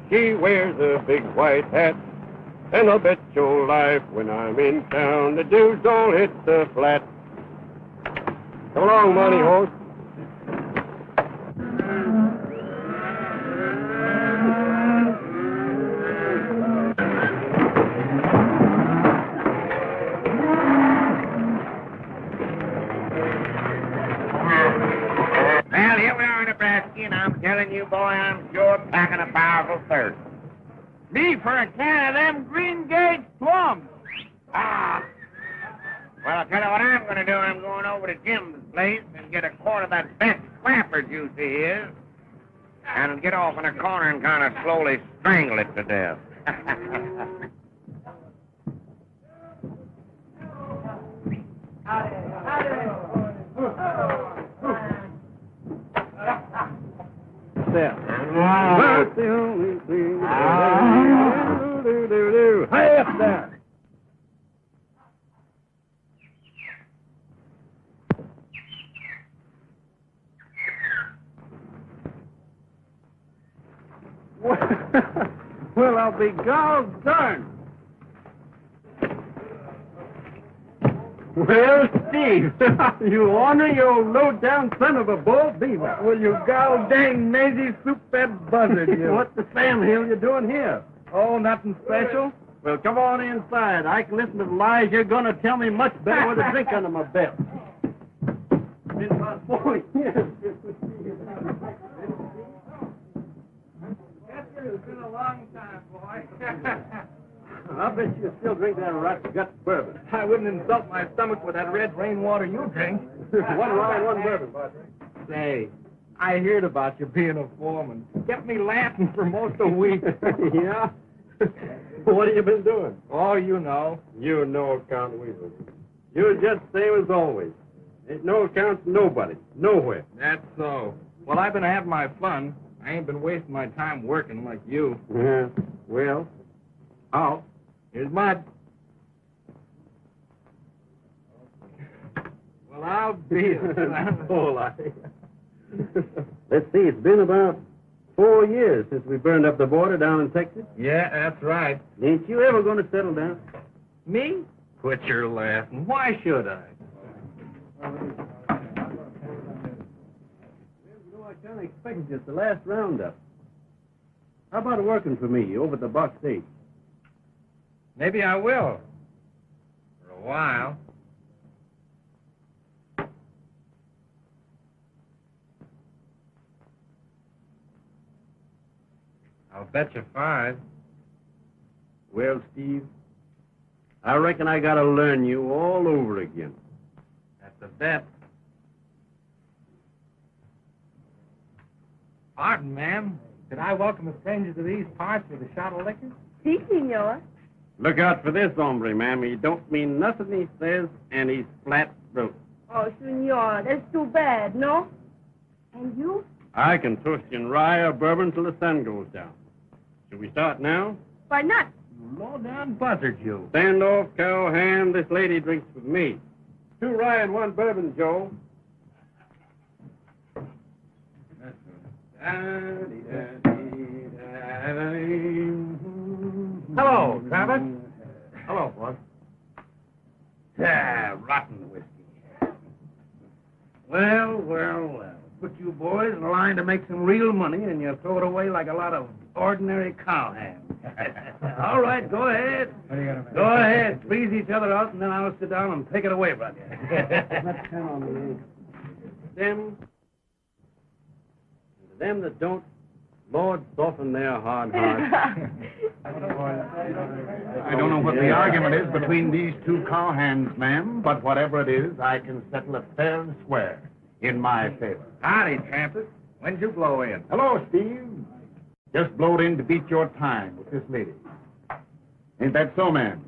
She wears a big white hat, and I'll bet your life when I'm in town the dudes don't hit the flat. Come along, money horse. Well, here we are in Nebraska, and I'm telling you, boy, I'm sure packing a powerful thirst. Me for a can of them Green Gage plums. Ah. Well, I'll tell you what I'm going to do. I'm going over to Jim's place and get a quart of that best clapper juice he is, and get off in a corner and kind of slowly strangle it to death. There. That's the only thing. Hey, up there. Well, I'll be gog darned. Well, Steve, you ornery old low-down son of a bull beaver. Well, you goddamn lazy soup-fed buzzard, you. What the Sam Hill you doing here? Oh, nothing special? Well, come on inside. I can listen to the lies you're going to tell me much better with a drink under my belt. Been about 4 years. It's been a long time, boy. I bet you still drink that rot gut bourbon. I wouldn't insult my stomach with that red rainwater you drink. One rye, one bourbon, partner. Say, I heard about you being a foreman. Kept me laughing for most a week. Yeah? What have you been doing? Oh, you know. You no account weaver. You're just same as always. Ain't no account to nobody. Nowhere. That's so. Well, I've been having my fun. I ain't been wasting my time working like you. Yeah. Well, how? Here's mud. Well, I'll be full. Let's see, it's been about 4 years since we burned up the border down in Texas. Yeah, that's right. Ain't you ever going to settle down? Me? Quit your laughing. Why should I? I kind of expected you at the last roundup. How about working for me over at the Buck State? Maybe I will. For a while. I'll bet you 5. Well, Steve, I reckon I gotta learn you all over again. That's a bet. Pardon, ma'am. Could I welcome a stranger to these parts with a shot of liquor? Si, senor. Look out for this hombre, ma'am. He don't mean nothing he says, and he's flat broke. Oh, senor, that's too bad, no? And you? I can toast you in rye or bourbon till the sun goes down. Should we start now? Why not? You low-down buzzard, you. Stand off, cowhand. This lady drinks with me. 2 rye and 1 bourbon, Joe. Hello, Travis. Hello, boss. Rotten whiskey. Well. Put you boys in line to make some real money. money and you throw it away like a lot of ordinary cowhands. All right, go ahead. Go ahead. Please each other out, and then I'll sit down and take it away from you. Let's turn on them that don't, Lord, soften their hard hearts. I don't know what the argument is between these two cowhands, ma'am, but whatever it is, I can settle it fair and square in my favor. Howdy, Trampus. When'd you blow in? Hello, Steve. Just blowed in to beat your time with this lady. Ain't that so, ma'am?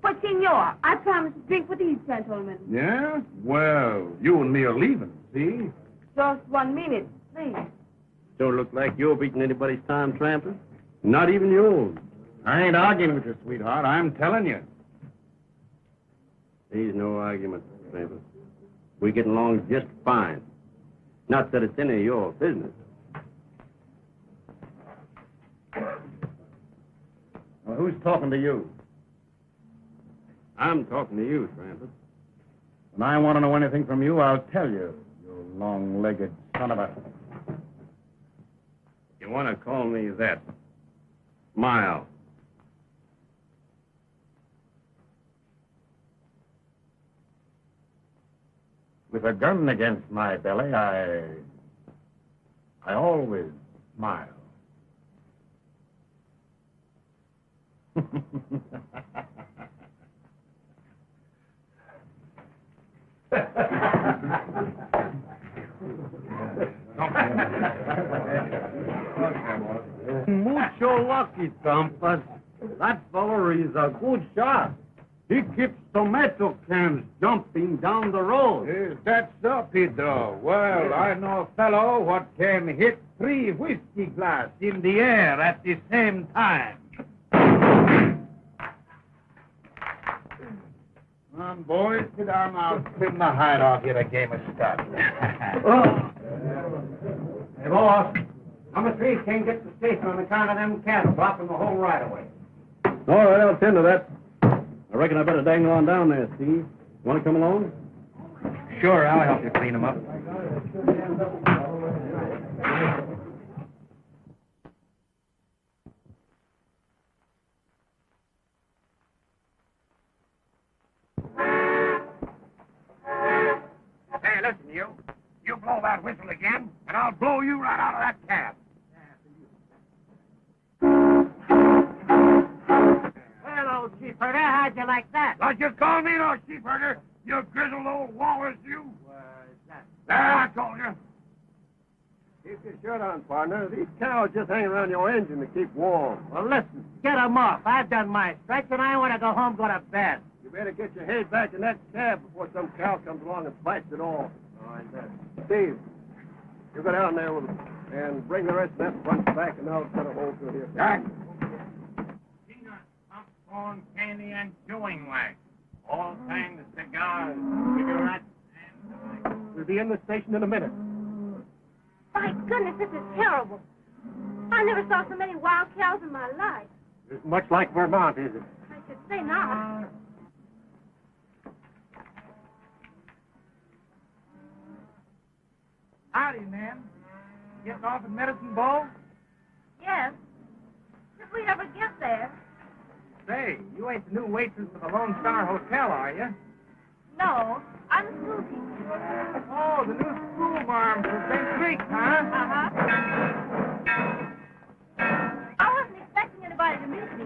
But, senor, I promised to drink with these gentlemen. Yeah? Well, you and me are leaving, see? Just 1 minute, please. Don't look like you're beating anybody's time, Tramper. Not even yours. I ain't arguing with you, sweetheart. I'm telling you. There's no argument, Tramper. We're getting along just fine. Not that it's any of your business. Well, who's talking to you? I'm talking to you, Tramper. When I want to know anything from you, I'll tell you, you long-legged son of a... You want to call me that? Smile. With a gun against my belly, I always smile. Mucho lucky, Trampas. That feller is a good shot. He keeps tomato cans jumping down the road. Is that so, Pedro? Well, I know a fellow what can hit 3 whiskey glass in the air at the same time. Come on, boys, sit down. I'll trim the hide off you. The game is started. Hey, boss. Number 3 can't get to the station on account of them cattle blocking the whole right-of-way. All right, I'll tend to that. I reckon I better dangle on down there, Steve. You want to come along? Sure, I'll help you clean them up. Hey, listen, you. You blow that whistle again, and I'll blow you right out of that cab. Well, old sheepherder, how'd you like that? Don't you call me no sheepherder, you grizzled old walrus, you. that? There, I told you. Keep your shirt on, partner. These cows just hang around your engine to keep warm. Well, listen, get 'em off. I've done my stretch, and I want to go home, go to bed. You better get your head back in that cab before some cow comes along and bites it all. All right, then. Steve, you go down there with them and bring the rest of that bunch back, and I'll cut a hole through here. Jack. Peanut, popcorn, candy, and chewing wax. All kinds of cigars, cigarettes, and... We'll be in the station in a minute. My goodness, this is terrible. I never saw so many wild cows in my life. It's much like Vermont, is it? I should say not. Howdy, ma'am. Getting off at Medicine Bow? Yes. If we'd ever get there. Say, you ain't the new waitress for the Lone Star Hotel, are you? No, I'm a school teacher. Oh, the new school marm from St. Creek, huh? Uh-huh. I wasn't expecting anybody to meet me.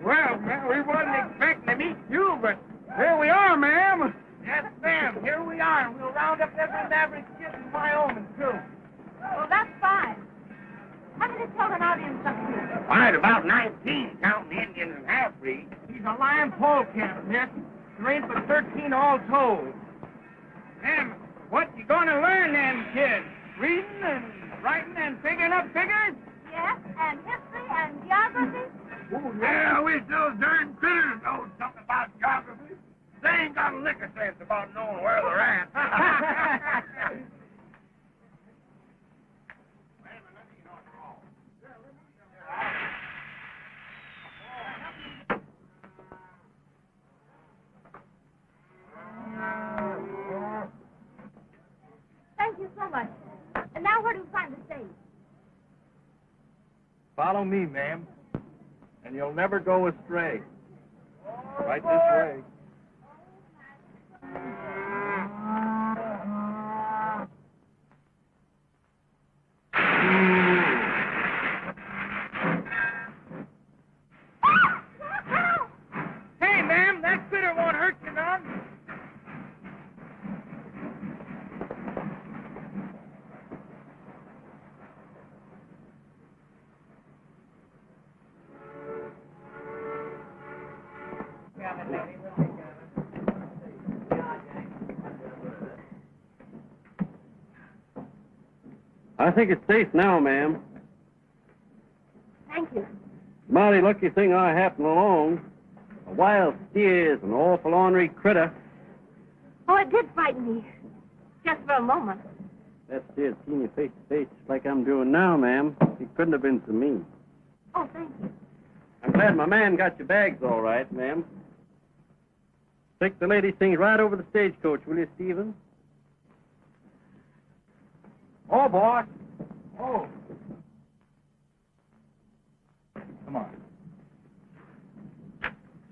Well, ma'am, we wasn't expecting to meet you, but here we are, ma'am. Yes, ma'am, here we are, and we'll round up every average kid in Wyoming, too. Well, that's fine. How many children are there in such here? Right, about 19, counting the Indians and half-breeds. He's a lion polecat, miss. There ain't but 13 all told. Ma'am, what you gonna learn, them kids? Reading and writing and figuring up figures? Yes, and history and geography. Oh, Yeah, I wish those darn critters know something about geography. They ain't got a lick of sense about knowing where they're at. Thank you so much. And now where do we find the stage? Follow me, ma'am, and you'll never go astray. Right this way. Hey, ma'am, that critter won't hurt you none. I think it's safe now, ma'am. Thank you. Mighty lucky thing I happened along. A wild steer's an awful ornery critter. Oh, it did frighten me. Just for a moment. That steer's seen you face to face just like I'm doing now, ma'am. He couldn't have been so mean. Oh, thank you. I'm glad my man got your bags all right, ma'am. Take the lady's things right over the stagecoach, will you, Stephen? Oh, boss. Oh. Come on.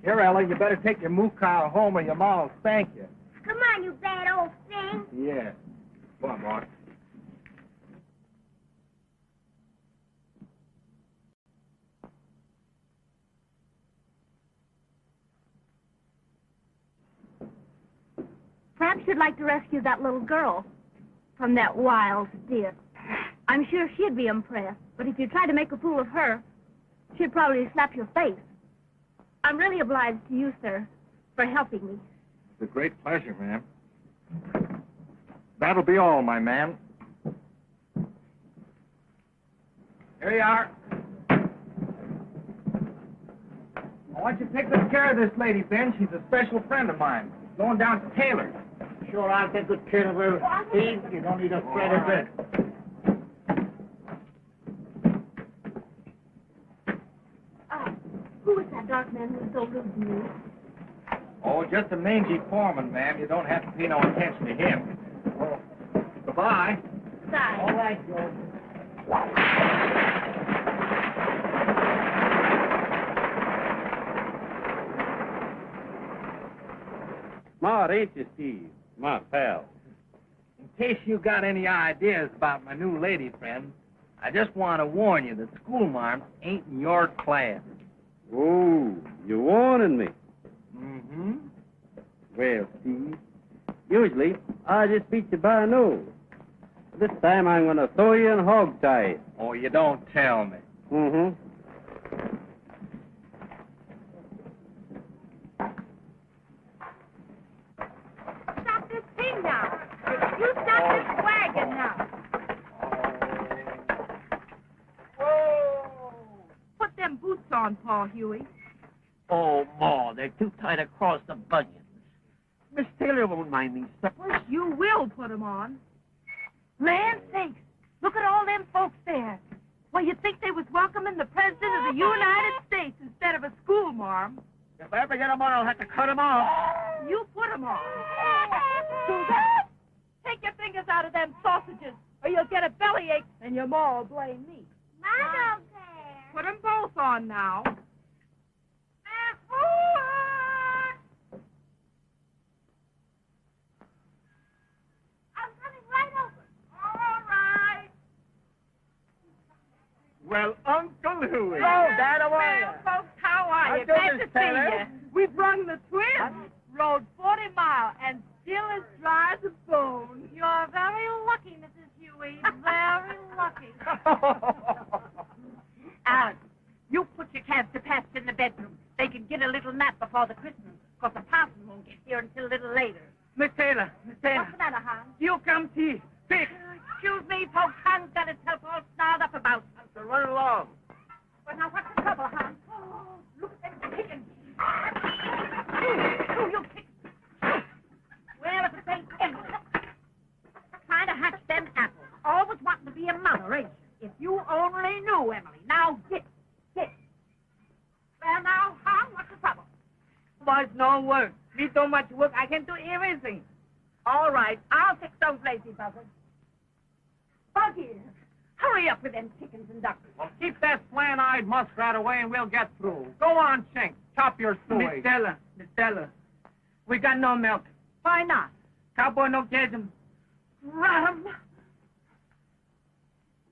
Here, Ella, you better take your moo cow home or your ma will spank you. Come on, you bad old thing. Yeah. Come on, boss. Perhaps you'd like to rescue that little girl from that wild steer. I'm sure she'd be impressed, but if you try to make a fool of her, she'd probably slap your face. I'm really obliged to you, sir, for helping me. It's a great pleasure, ma'am. That'll be all, my man. Here you are. I want you to take good care of this lady, Ben. She's a special friend of mine. She's going down to Taylor's. Sure, I'll take good care of her, Steve. You don't need to fret a bit. Who was that dark man who was so rude to me? Oh, just a mangy foreman, ma'am. You don't have to pay no attention to him. Oh, goodbye. Sorry. All right, Joe. Smart, ain't you, Steve? My pal. In case you got any ideas about my new lady friend, I just want to warn you that schoolmarms ain't in your class. Oh, you're warning me. Mm-hmm. Well, Steve, usually I just beat you by a nose. This time I'm going to throw you in hog-tie. Oh, you don't tell me. Mm-hmm. Stop this thing now. You stop this wagon now. Whoa! Put them boots on, Paul Huey. Oh, Ma, they're too tight across the bunions. Miss Taylor won't mind these slippers. You will put them on. Land sakes, look at all them folks there. Well, you'd think they was welcoming the President of the United States instead of a schoolmarm. If I ever get them on, I'll have to cut them off. You put them on. Susan, take your fingers out of them sausages, or you'll get a bellyache, and your ma will blame me. I don't care. Put them both on now. I'm coming right over. All right. Well, Uncle Huey. Oh, Dad, how are Well, you? folks, how are How you? you Glad doing, to Miss see Taylor? you. We brung the twins. Rode 40 miles and still as dry as a bone. You're very lucky, Mrs. Huey. Very lucky. Alice, you put your calves to pasture in the bedroom. They can get a little nap before the Christmas, because the parson won't get here until a little later. Miss Taylor, What's the matter, Hans? you come tea. Quick. Excuse me, folks. Hans got himself all snarled up about. So run along. But now, what's the trouble, Hans? Oh, look at them chickens. Oh, you chickens. Well, if it ain't Emily. Trying to hatch them apples. Always wanting to be a mother, ain't you? If you only knew, Emily. Now, get. Well, now, Hans, what's the trouble? Boys, no work. Need so much work, I can do everything. All right, I'll fix those lazy buzzards. Buggy, hurry up with them chickens and ducks. Well, keep that last slant-eyed muskrat away and we'll get through. Go on, Chink. Chop your suey. Miss Stella, we got no milk. Why not? Cowboy no catch him. Ram.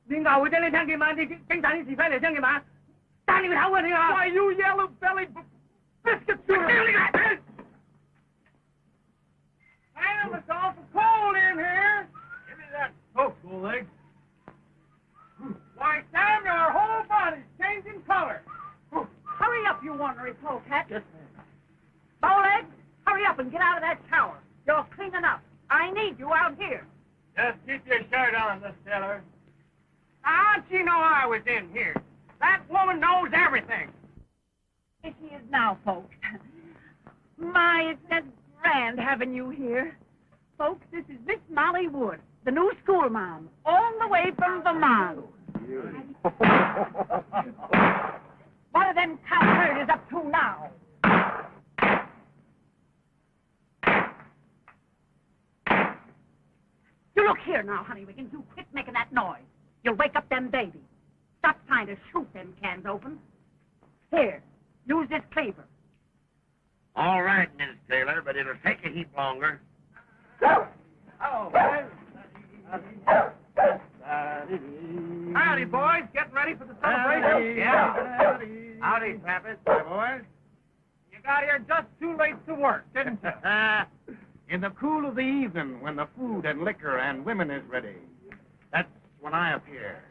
你咬我真係聽見嘛？你警察你是快嚟聽見嘛？打你個頭啊你啊 Why, you yellow-bellied biscuit shooter! Damn, it's awful cold in here. Give me that coat, Bull-Leg. Why, Sam, your whole body's changing color. Hurry up, you ornery polecat. Yes, ma'am. Bowlegs, hurry up and get out of that shower. You're cleaning up. I need you out here. Just keep your shirt on, Miss Taylor. How'd she know I was in here? That woman knows everything. Here she is now, folks. My, it's that grand having you here. Folks, this is Miss Molly Wood, the new schoolma'am, all the way from Vermont. What are them cowherders up to now? You look here now, honey Wiggins. You quit making that noise. You'll wake up them babies. Stop trying to shoot them cans open. Here, use this cleaver. All right, Miss Taylor, but it'll take a heap longer. Oh, howdy, boys. Getting ready for the celebration? Yeah. Howdy, Trappist, my boys. You got here just too late to work, didn't you? In the cool of the evening, when the food and liquor and women is ready, that's when I appear.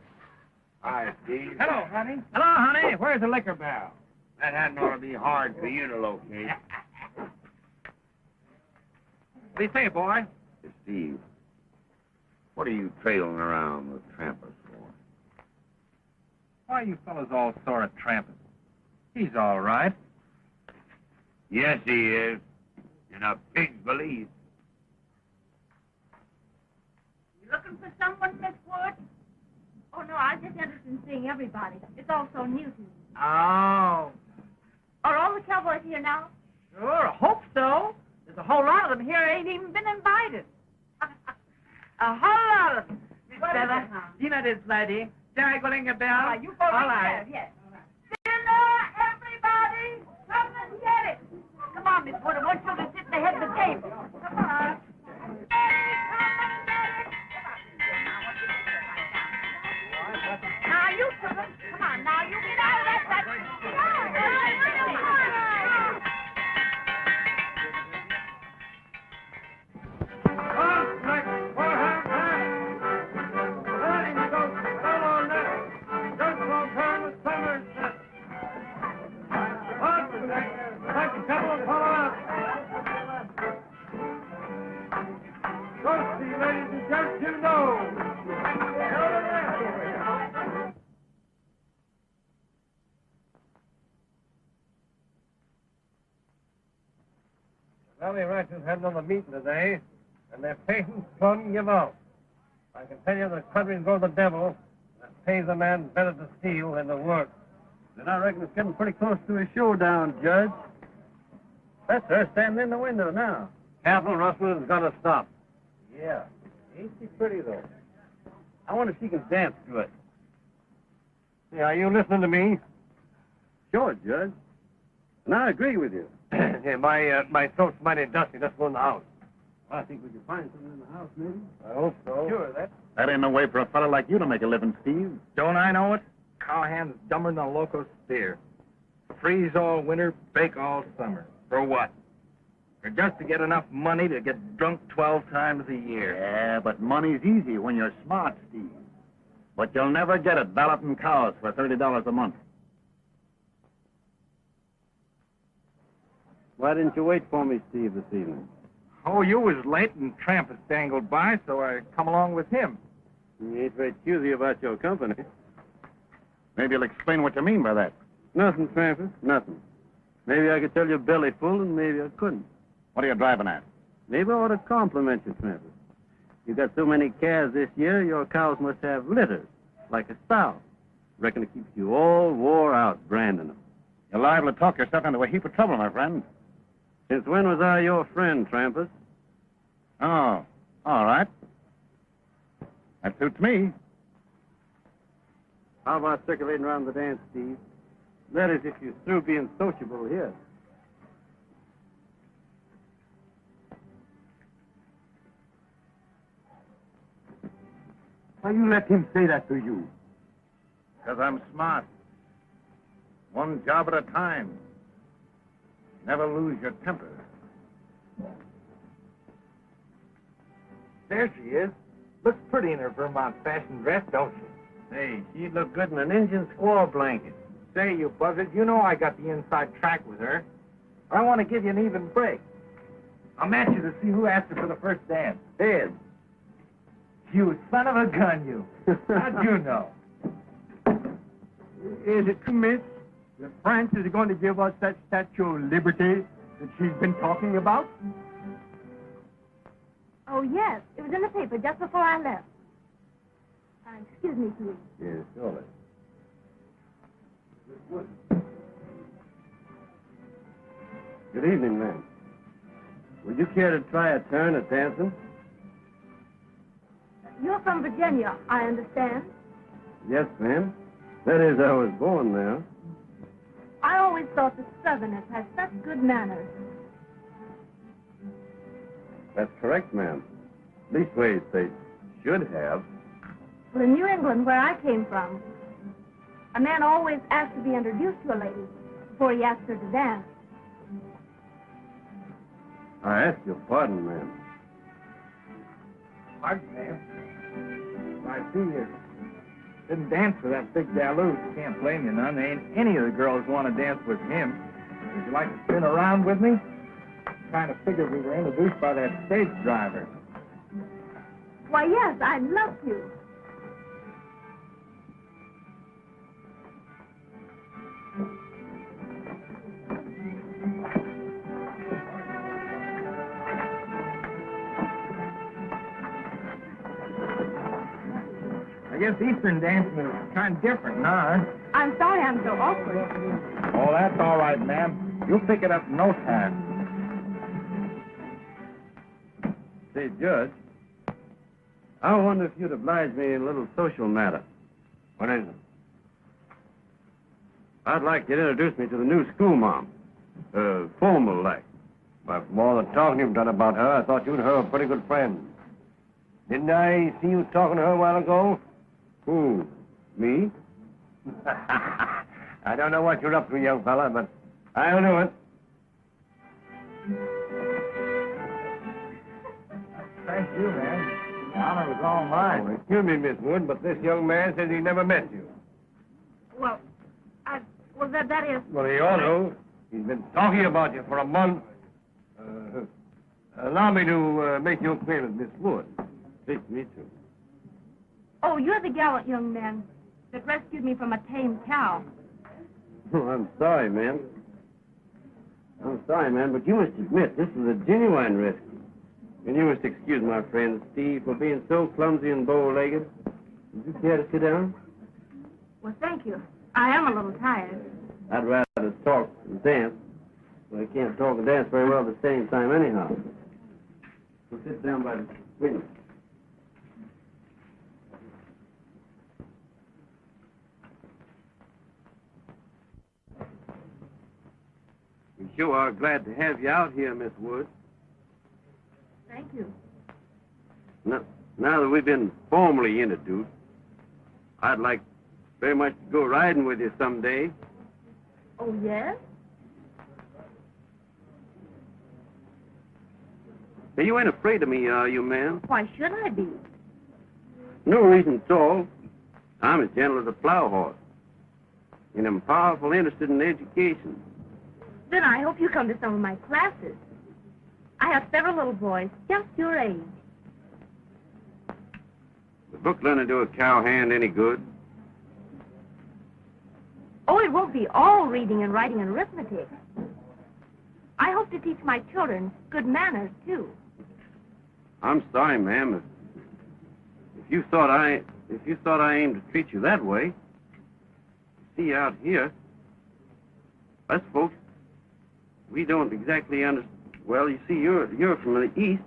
Hi, Steve. Hello, honey. Hello, honey. Where's the liquor barrel? That hadn't ought to be hard for you to locate. What do you say, boy? Steve, what are you trailing around with Trampus for? Why are you fellas all sore at Trampus? He's all right. Yes, he is. In a pig's valise. You looking for someone, Miss Wood? Oh, no, I was just interested in seeing everybody. It's all so new to me. Oh. Are all the cowboys here now? Sure, I hope so. There's a whole lot of them here ain't even been invited. A whole lot of them. Miss Bella, you know this lady. Jangling a bell. You go right there, yes. Dinner, everybody! Come and get it! Come on, Miss Wood, I want you to sit at the head of the table. Come on. Hey, come and get it! Now, you children, come on, now, you get out of that. Valley ranchers had another meeting today, and their patients couldn't give out. I can tell you the country's going to the devil. That pays a man better to steal than to work. Then I reckon it's getting pretty close to a showdown, Judge. That's her standing in the window now. Careful, Rustler's got to stop. Yeah. Ain't she pretty, though? I wonder if she can dance to it. Hey, are you listening to me? Sure, Judge. And I agree with you. Hey, my throat's mighty dusty. Let's go in the house. Well, I think we can find something in the house, maybe. I hope so. Sure, That ain't no way for a fellow like you to make a living, Steve. Don't I know it? Cowhand's dumber than a loco steer. Freeze all winter, bake all summer. For what? For just to get enough money to get drunk 12 times a year. Yeah, but money's easy when you're smart, Steve. But you'll never get it balloting cows for $30 a month. Why didn't you wait for me, Steve, this evening? Oh, you was late and Trampus dangled by, so I come along with him. You ain't very choosy about your company. Maybe you'll explain what you mean by that. Nothing, Trampus, nothing. Maybe I could tell you belly full, and maybe I couldn't. What are you driving at? Maybe I ought to compliment you, Trampus. You got so many calves this year, your cows must have litters, like a sow. Reckon it keeps you all wore out branding them. You're liable to talk yourself into a heap of trouble, my friend. Since when was I your friend, Trampus? Oh, all right. That suits me. How about circulating around the dance, Steve? That is, if you're through being sociable here. Why you let him say that to you? Because I'm smart. One job at a time. Never lose your temper. There she is. Looks pretty in her Vermont fashion dress, don't she? Hey, she'd look good in an Indian squaw blanket. Say, you buzzard, you know I got the inside track with her. I want to give you an even break. I'll match you to see who asked her for the first dance. Ed. You son of a gun, you. How'd you know? Is it true, miss, that France is going to give us that Statue of Liberty that she's been talking about? Oh, yes. It was in the paper just before I left. Excuse me, please. Yes, surely. Good evening, ma'am. Would you care to try a turn at dancing? You're from Virginia, I understand. Yes, ma'am. That is, I was born there. I always thought the Southerners had such good manners. That's correct, ma'am. Leastways, they should have. Well, in New England, where I came from, a man always asked to be introduced to a lady before he asked her to dance. I ask your pardon, ma'am. Pardon, ma'am. I see you didn't dance with that big galoot. Can't blame you none. Ain't any of the girls want to dance with him. Would you like to spin around with me? Kind of figured we were introduced by that stage driver. Why, yes, I'd love to. I guess Eastern dancing is kind of different now, huh? I'm sorry I'm so awkward. Oh, that's all right, ma'am. You'll pick it up in no time. Say, Judge, I wonder if you'd oblige me in a little social matter. What is it? I'd like you to introduce me to the new school mom. Formal like. But more than talking you've done about her, I thought you and her were pretty good friends. Didn't I see you talking to her a while ago? Who? Me? I don't know what you're up to, young fella, but I'll do it. Thank you, man. The honor was all mine. Oh, excuse me, Miss Wood, but this young man says he never met you. Well, that is... Well, he ought to. He's been talking about you for a month. Allow me to make you acquainted with Miss Wood. Pleased to meet you. Oh, you're the gallant young man that rescued me from a tame cow. Oh, I'm sorry, ma'am. I'm sorry, ma'am, but you must admit this is a genuine rescue. And you must excuse my friend Steve for being so clumsy and bow-legged. Would you care to sit down? Well, thank you. I am a little tired. I'd rather talk and dance. Well, I can't talk and dance very well at the same time anyhow. So sit down by the window. We sure are glad to have you out here, Miss Wood. Thank you. Now that we've been formally introduced, I'd like very much to go riding with you someday. Oh, yes? Hey, you ain't afraid of me, are you, ma'am? Why should I be? No reason at all. I'm as gentle as a plow horse. And I'm powerful interested in education. Then I hope you come to some of my classes. I have several little boys just your age. The book learn to do a cowhand any good? Oh, it won't be all reading and writing and arithmetic. I hope to teach my children good manners, too. I'm sorry, ma'am. If you thought I aimed to treat you that way, see out here, us folks, we don't exactly understand. Well, you see, you're from the east,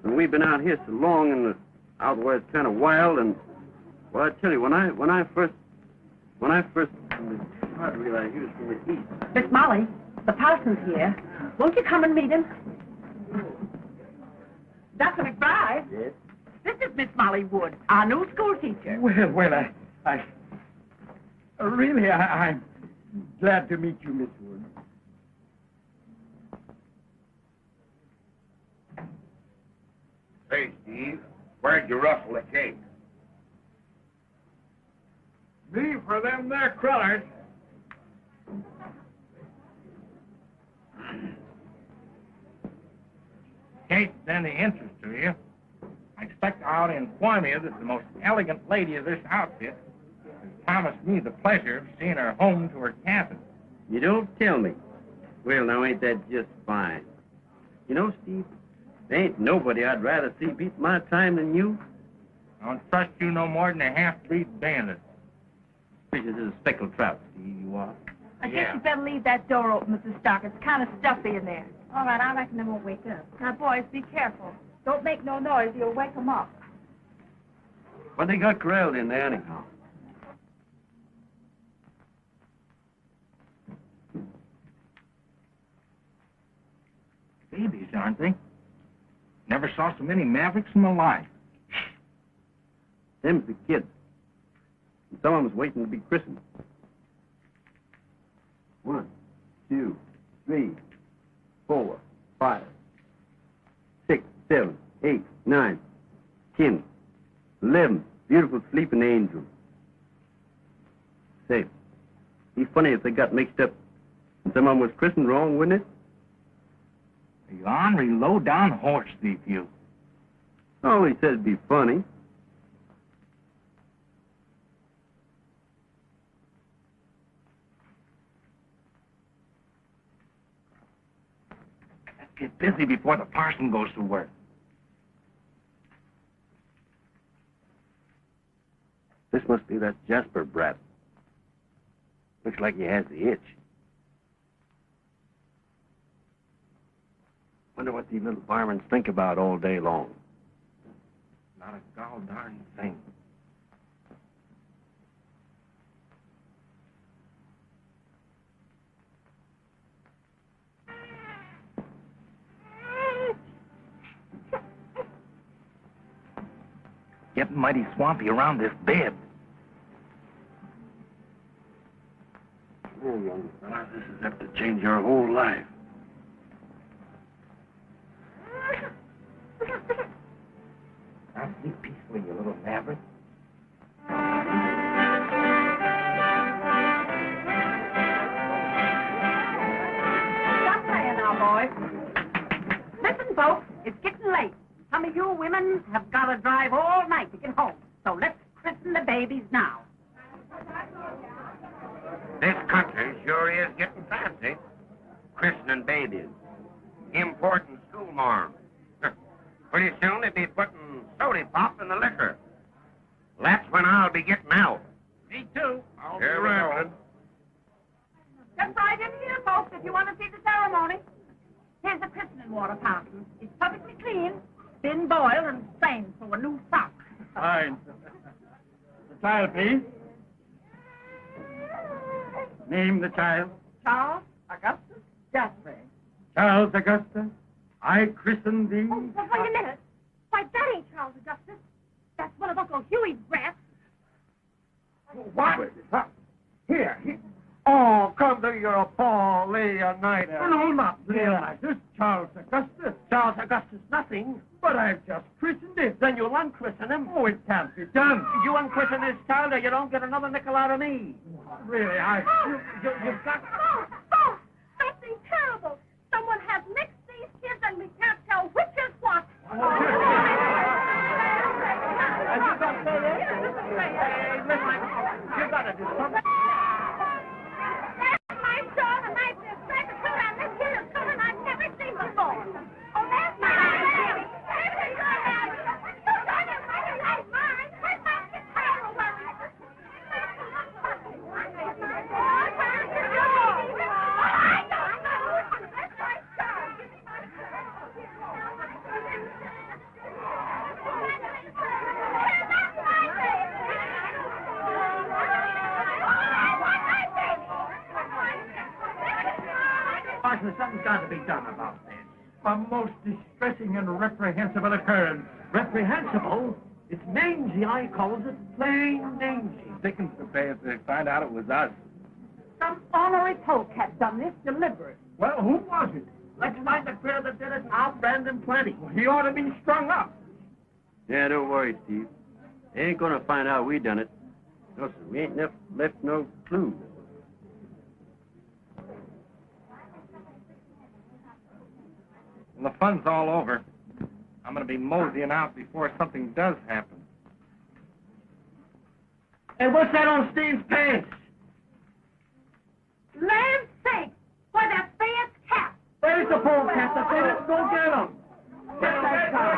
and we've been out here so long, and out where it's kind of wild, and Well, I tell you, when I first hard realized he was from the East. Miss Molly, the parson's here. Won't you come and meet him? Dr. McBride. Yes? This is Miss Molly Wood, our new school teacher. Well, I'm glad to meet you, Miss Wood. Say, Steve, where'd you ruffle the cake? Me for them there crullers. Kate, any interest to you? I expect I ought to inform you that the most elegant lady of this outfit has promised me the pleasure of seeing her home to her cabin. You don't tell me. Well, now, ain't that just fine? You know, Steve, there ain't nobody I'd rather see beat my time than you. I don't trust you no more than a half-breed bandit. Fishes is a speckled trout, Steve, you are. I guess you better leave that door open, Mrs. Stark. It's kind of stuffy in there. All right, I reckon they won't wake up. Now, boys, be careful. Don't make no noise. You'll wake them up. What they got corralled in there, anyhow? Babies, aren't they? Never saw so many mavericks in my life. Them's the kids. And some of them's waiting to be christened. 1, 2, 3, 4, 5, 6, 7, 8, 9, 10, 11 beautiful sleeping angels. Say, be funny if they got mixed up and some of them was christened wrong, wouldn't it? You ornery, low-down horse thief, you. Oh, he says be funny. Let's get busy before the parson goes to work. This must be that Jasper brat. Looks like he has the itch. Wonder what these little firemen think about all day long. Not a gall darn thing. Getting mighty swampy around this bed. Oh, young fella, this is up to change your whole life. Now sleep peacefully, you little maverick. Stop playing now, boys. Listen, folks, it's getting late. Some of you women have got to drive all night to get home. So let's christen the babies now. This country sure is getting fancy. Christening babies. Importing school marms. Pretty soon they'll be putting soda pop in the liquor. That's when I'll be getting out. Me too. I'll Here we go. Just right in here, folks, if you want to see the ceremony. Here's the christening water, Parson. It's perfectly clean, been boiled and strained for a new sock. Fine. The child, please. Name the child. Charles Augustus Jasper. Charles Augustus, I christen thee. Oh, well, wait a minute. Why, that ain't Charles Augustus. That's one of Uncle Huey's brats. What? Here. Oh, come to your paw, lay a night. No, not Leonidas. Charles Augustus. Charles Augustus, nothing. But I've just christened it. Then you'll unchristen him. Oh, it can't be done. You unchristen this child or you don't get another nickel out of me. Really, You've got... Oh, something terrible. Someone has mixed these kids and we can't tell which is what. You gotta do something. That's my dog and my rabbit and this kid is something I've never seen before. Oh, that's my baby. Marshal, something's got to be done about this. A most distressing and reprehensible occurrence. Reprehensible? It's mangy, I calls it. Plain mangy. Dickens to pay if they find out it was us. Some ornery polecat done this deliberate. Well, who was it? Let's find the critter that did it. I'll brand him plenty. Well, he ought to be strung up. Yeah, don't worry, Steve. They ain't gonna find out we done it. No, sir, we ain't left no clues. Well, the fun's all over. I'm going to be moseying out before something does happen. Hey, what's that on Steve's pants? Land's sake! Why, that's Fayette's cap! There's the polecat. Let's go get him. Get that guy.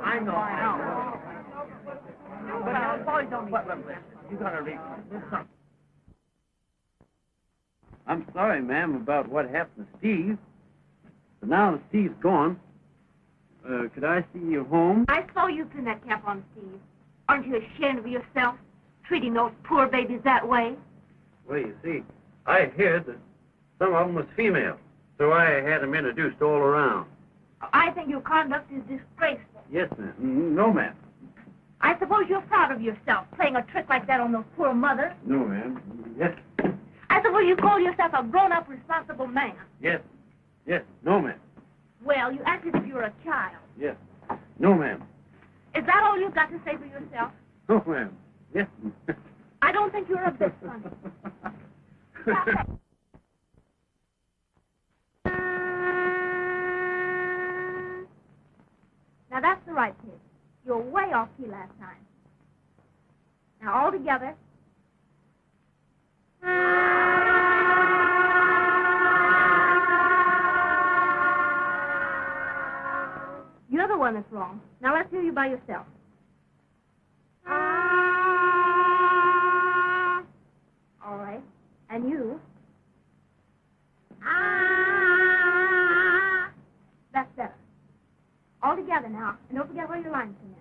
I know. But our boys don't need You got to read this. I'm sorry, ma'am, about what happened to Steve. But now that Steve's gone, could I see you home? I saw you pin that cap on Steve. Aren't you ashamed of yourself, treating those poor babies that way? Well, you see, I heard that some of them was female, so I had them introduced all around. I think your conduct is disgraceful. Yes, ma'am. No, ma'am. I suppose you're proud of yourself, playing a trick like that on those poor mothers. No, ma'am. Yes. I suppose you call yourself a grown-up, responsible man. Yes. Yes. No, ma'am. Well, you act as if you were a child. Yes. No, ma'am. Is that all you've got to say for yourself? No, ma'am. Yes. I don't think you're a bit funny. Now, that's the right pitch. You're way off key last time. Now, all together. You're the one that's wrong. Now, let's hear you by yourself. All right. And you. That's better. All together now. And don't forget where your lines come in.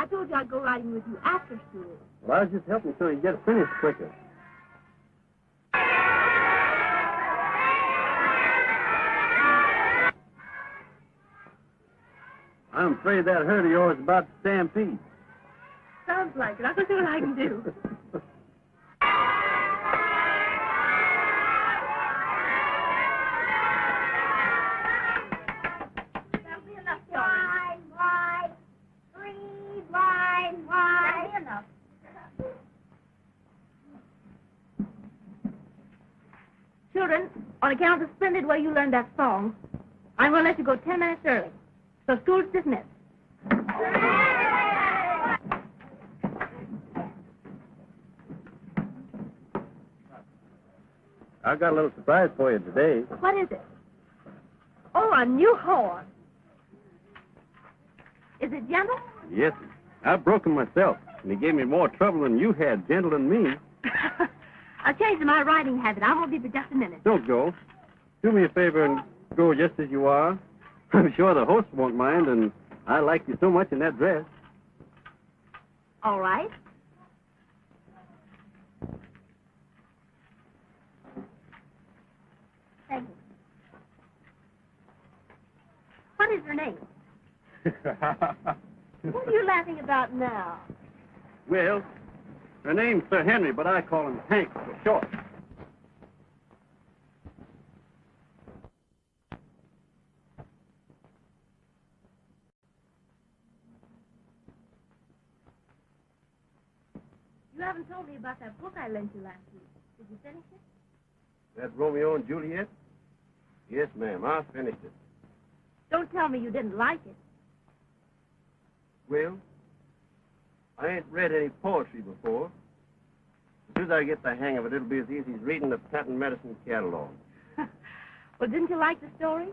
I told you I'd go riding with you after school. Well, I was just helping so you get finished quicker. I'm afraid that herd of yours is about to stampede. Sounds like it. I'll go see what I can do. That'll be enough, Wide, wide. 3 wide, wide. That'll be enough. Children, on account of the splendid way you learned that song, I'm going to let you go 10 minutes early. So school's dismissed. I've got a little surprise for you today. What is it? Oh, a new horse. Is it gentle? Yes, I broke him myself, and he gave me more trouble than you had, gentle than me. I'll change to my riding habit. I won't be for just a minute. Don't go. Do me a favor and go just as you are. I'm sure the host won't mind, and I liked you so much in that dress. All right. Thank you. What is her name? What are you laughing about now? Well, her name's Sir Henry, but I call him Hank for short. You haven't told me about that book I lent you last week. Did you finish it? That Romeo and Juliet? Yes, ma'am, I finished it. Don't tell me you didn't like it. Well, I ain't read any poetry before. As soon as I get the hang of it, it'll be as easy as reading the patent medicine catalog. Well, didn't you like the story?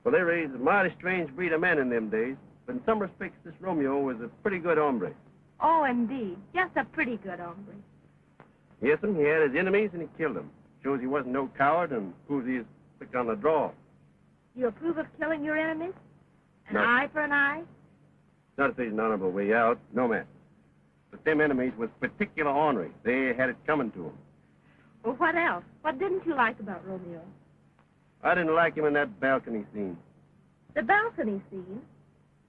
Well, they raised a mighty strange breed of men in them days, but in some respects, this Romeo was a pretty good hombre. Oh, indeed. Just a pretty good hombre. Yes, and he had his enemies, and he killed them. Shows he wasn't no coward, and proves he's quick on the draw. You approve of killing your enemies? An No. eye for an eye? Not if there's an honorable way out, no, ma'am. But them enemies was particular ornery. They had it coming to them. Well, what else? What didn't you like about Romeo? I didn't like him in that balcony scene. The balcony scene?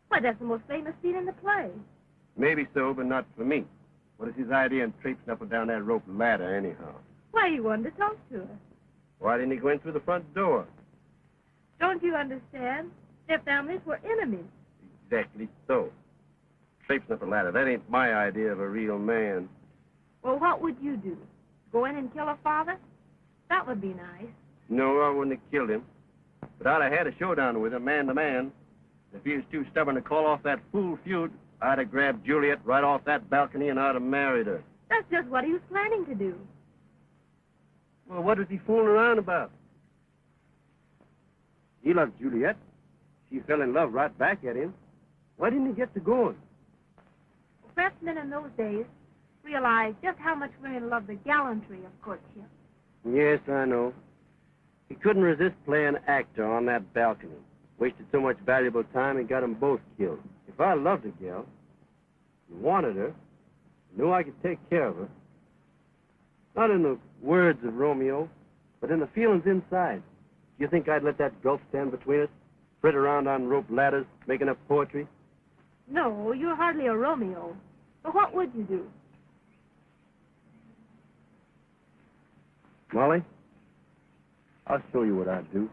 Why, that's the most famous scene in the play. Maybe so, but not for me. What is his idea in traipsing up and down that rope ladder, anyhow? Why, you wanted to talk to her. Why didn't he go in through the front door? Don't you understand? Their families were enemies. Exactly so. Traipsing up a ladder, that ain't my idea of a real man. Well, what would you do? Go in and kill her father? That would be nice. No, I wouldn't have killed him. But I'd have had a showdown with him, man to man. If he was too stubborn to call off that fool feud, I'd have grabbed Juliet right off that balcony and I'd have married her. That's just what he was planning to do. Well, what was he fooling around about? He loved Juliet. She fell in love right back at him. Why didn't he get to going? Perhaps men in those days realized just how much women loved the gallantry of courtship. Yes, I know. He couldn't resist playing actor on that balcony. Wasted so much valuable time, he got them both killed. If I loved a gal, and wanted her, knew I could take care of her, not in the words of Romeo, but in the feelings inside, do you think I'd let that gulf stand between us? Frit around on rope ladders, making up poetry? No, you're hardly a Romeo. So what would you do? Molly, I'll show you what I'd do.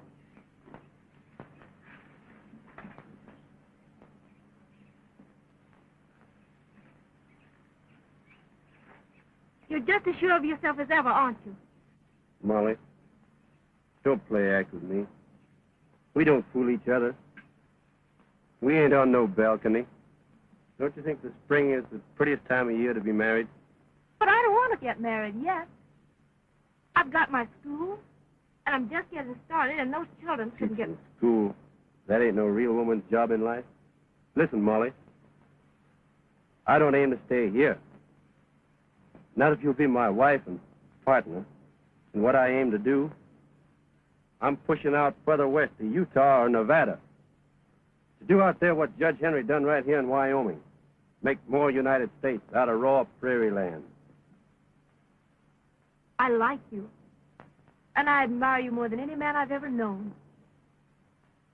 You're just as sure of yourself as ever, aren't you? Molly, don't play act with me. We don't fool each other. We ain't on no balcony. Don't you think the spring is the prettiest time of year to be married? But I don't want to get married yet. I've got my school, and I'm just getting started, and those children shouldn't get... School. That ain't no real woman's job in life. Listen, Molly. I don't aim to stay here. Not if you'll be my wife and partner. And what I aim to do, I'm pushing out further west to Utah or Nevada. To do out there what Judge Henry done right here in Wyoming. Make more United States out of raw prairie land. I like you. And I admire you more than any man I've ever known.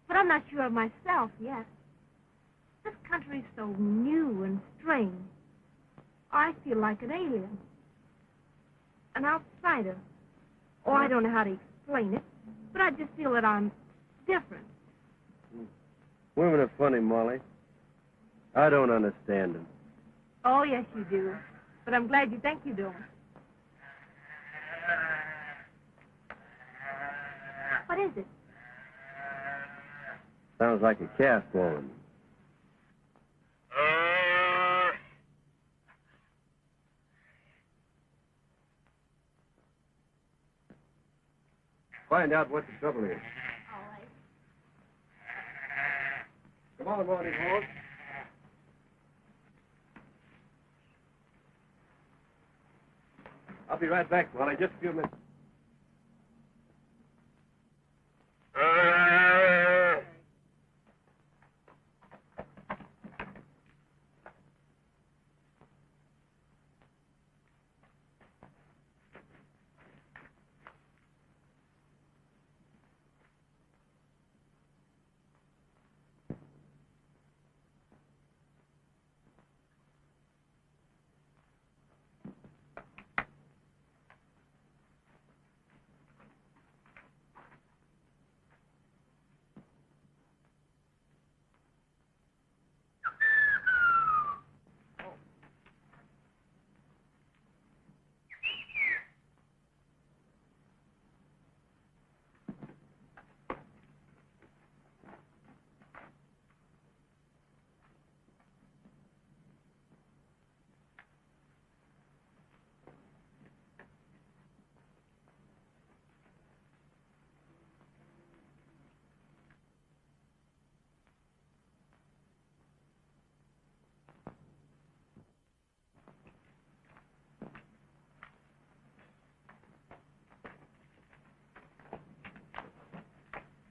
But I'm not sure of myself yet. This country's so new and strange. I feel like an alien. An outsider. Oh, I don't know how to explain it, but I just feel that I'm different. Women are funny, Molly. I don't understand them. Oh, yes, you do. But I'm glad you think you do. What is it? Sounds like a calf calling. Find out what the trouble is. All right. Come on, morning, horse. I'll be right back, Molly. Just a few minutes.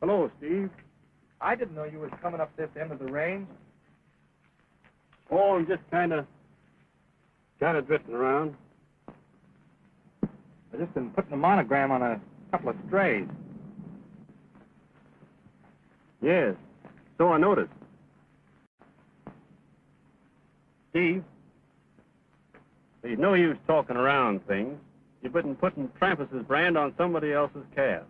Hello, Steve. I didn't know you was coming up this end of the range. Oh, I'm just kind of drifting around. I just been putting a monogram on a couple of strays. Yes, so I noticed. Steve, there's no use talking around things. You've been putting Trampus's brand on somebody else's calf.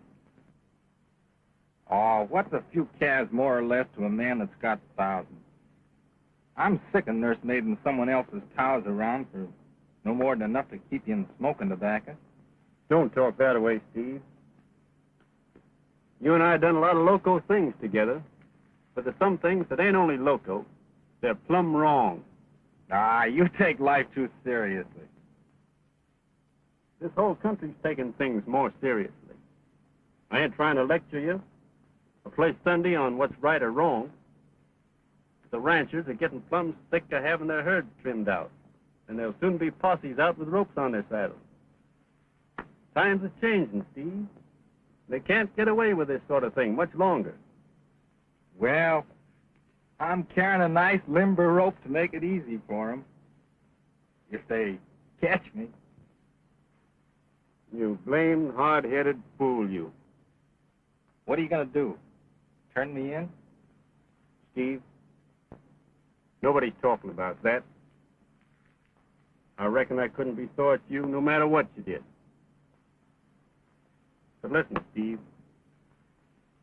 Oh, what's a few calves more or less to a man that's got thousands? I'm sick of nursemaiding someone else's cows around for no more than enough to keep you in smoking tobacco. Don't talk that way, Steve. You and I done a lot of loco things together, but there's some things that ain't only loco, they're plumb wrong. Ah, you take life too seriously. This whole country's taking things more seriously. I ain't trying to lecture you or play Sunday on what's right or wrong. The ranchers are getting plumb sick of having their herds trimmed out, and there'll soon be posses out with ropes on their saddles. Times are changing, Steve. They can't get away with this sort of thing much longer. Well, I'm carrying a nice limber rope to make it easy for them. If they catch me. You blamed hard-headed fool, you. What are you going to do? Turn me in? Steve, nobody's talking about that. I reckon I couldn't be sore at you no matter what you did. But listen, Steve,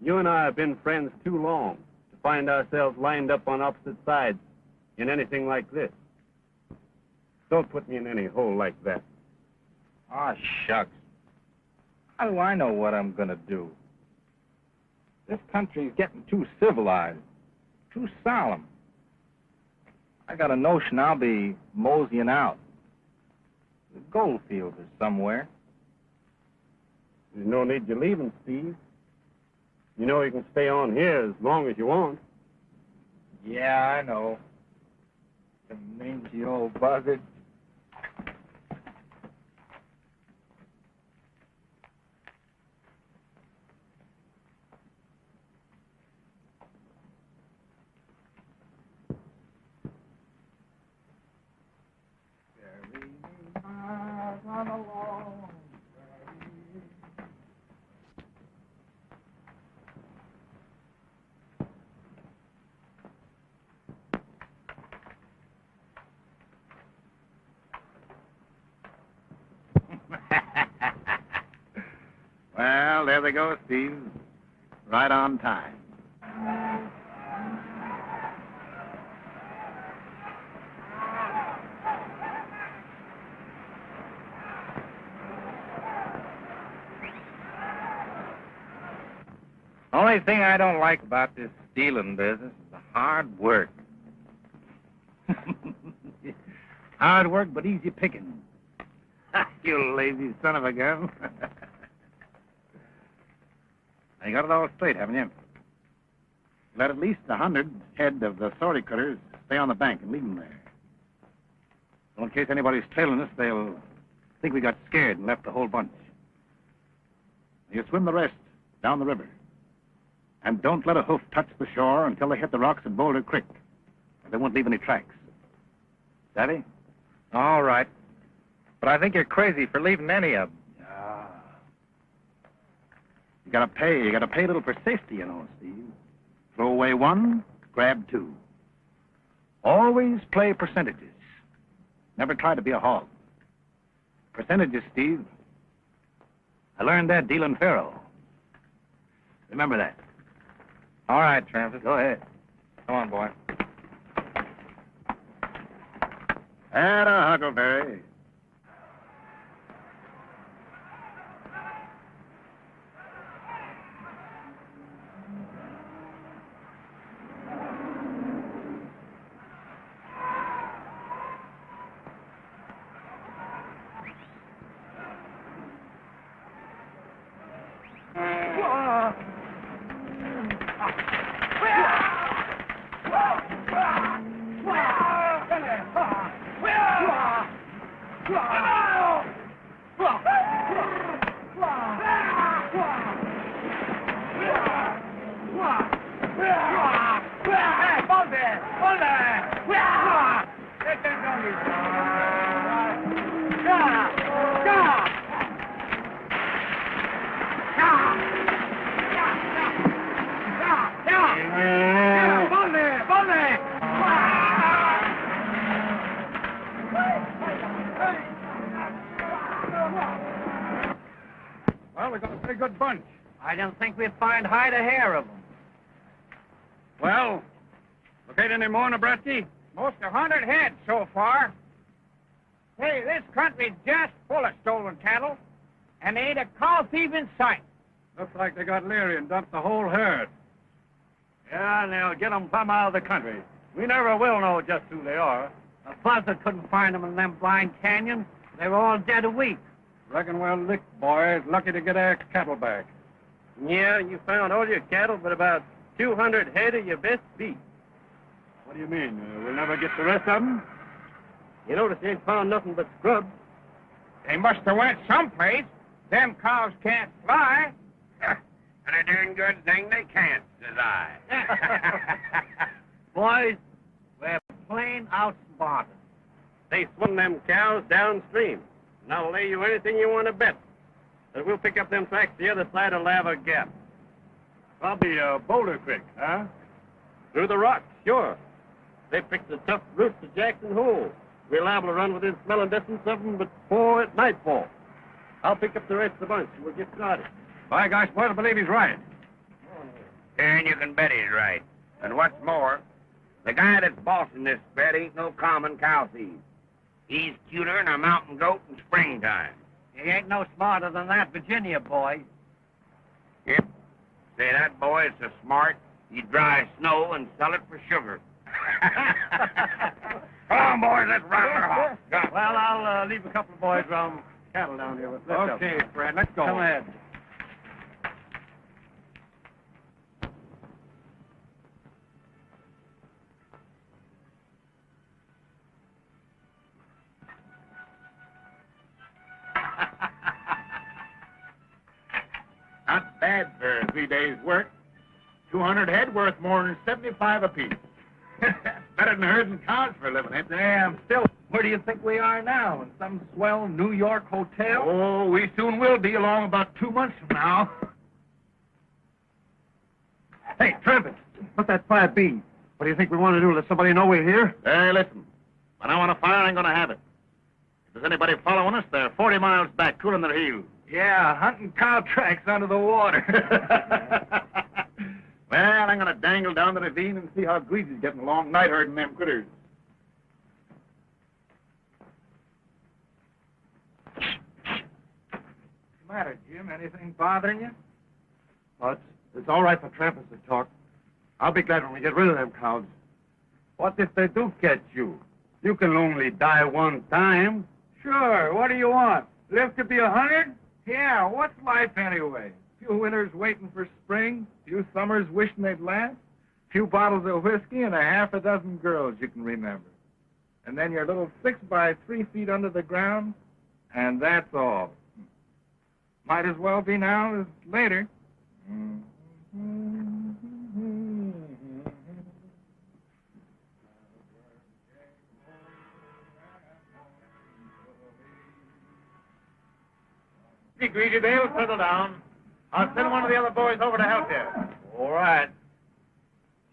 you and I have been friends too long to find ourselves lined up on opposite sides in anything like this. Don't put me in any hole like that. Ah, shucks. How do I know what I'm going to do? This country's getting too civilized, too solemn. I got a notion I'll be moseying out. The gold fields or somewhere. There's no need you leaving, Steve. You know you can stay on here as long as you want. Yeah, I know. The mangy old buzzard. Well, there they go, Steve. Right on time. Only thing I don't like about this stealing business is the hard work. Hard work, but easy picking. You lazy son of a gun. You got it all straight, haven't you? Let at least 100 head of the sorry cutters stay on the bank and leave them there. So in case anybody's trailing us, they'll think we got scared and left the whole bunch. You swim the rest down the river. And don't let a hoof touch the shore until they hit the rocks at Boulder Creek. They won't leave any tracks. Savvy? All right. But I think you're crazy for leaving any of them. You gotta pay a little for safety, you know, Steve. Throw away one, grab two. Always play percentages. Never try to be a hog. Percentages, Steve. I learned that dealing faro. Remember that. All right, Trampus. Go ahead. Come on, boy. And a huckleberry. Well, we got a pretty good bunch. I don't think we'd find hide a hair of them. Well, locate any more, Nebraska? Most 100 head so far. Hey, this country's just full of stolen cattle, and there ain't a cow thief in sight. Looks like they got leery and dumped the whole herd. Yeah, now get them plumb out of the country. We never will know just who they are. The buzzard couldn't find them in them blind canyons. They were all dead a week. Reckon we're licked, boys. Lucky to get our cattle back. Yeah, you found all your cattle, but about 200 head of your best beef. What do you mean? We'll never get the rest of them? You notice you ain't found nothing but scrubs. They must have went someplace. Them cows can't fly. And a darn good thing they can't, says I. Boys, we're plain outsmarted. They swung them cows downstream. And I'll lay you anything you want to bet that we'll pick up them tracks the other side of Lava Gap. Probably Boulder Creek, huh? Through the rocks, sure. They picked the tough roots of Jackson Hole. We're liable to run within smelling distance of them before at nightfall. I'll pick up the rest of the bunch and we'll get started. By gosh, boys, I believe he's right. And you can bet he's right. And what's more, the guy that's bossing this spread ain't no common cow thief. He's cuter than a mountain goat in springtime. He ain't no smarter than that Virginia boy. Yep. Say, that boy is so smart, he'd dry snow and sell it for sugar. Come on, boys, let's run her off. Well, I'll leave a couple of boys around cattle down here. Let's go. Okay, Fred, let's go. Come ahead. Not bad for 3 days' work. 200 head worth more than 75 apiece. Better than herding cows for a living, ain't it? Damn, still, where do you think we are now? In some swell New York hotel? Oh, we soon will be along about 2 months from now. Hey, Travis, what's that fire be? What do you think we want to do? Let somebody know we're here? Hey, listen. When I want a fire, I'm going to have it. If there's anybody following us, they're 40 miles back, cooling their heels. Yeah, hunting cow tracks under the water. Well, I'm going to dangle down the ravine and see how Greasy's getting along night herding them critters. What's the matter, Jim? Anything bothering you? Well, it's all right for trampers to talk. I'll be glad when we get rid of them cows. What if they do catch you? You can only die one time. Sure, what do you want? Live to be 100? Yeah, what's life anyway? Few winters waiting for spring, few summers wishing they'd last, few bottles of whiskey, and a half a dozen girls you can remember. And then your little 6 by 3 feet under the ground, and that's all. Might as well be now as later. Hey, Greasy, they'll settle down. I'll send one of the other boys over to help you. All right.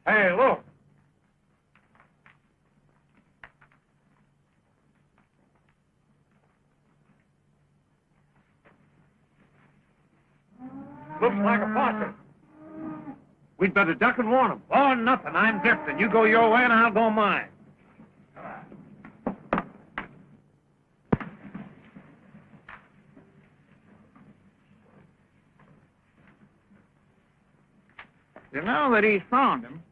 Hey, look. Looks like a possum. We'd better duck and warn them. Oh, nothing. I'm drifting. You go your way and I'll go mine. You know that he's found him.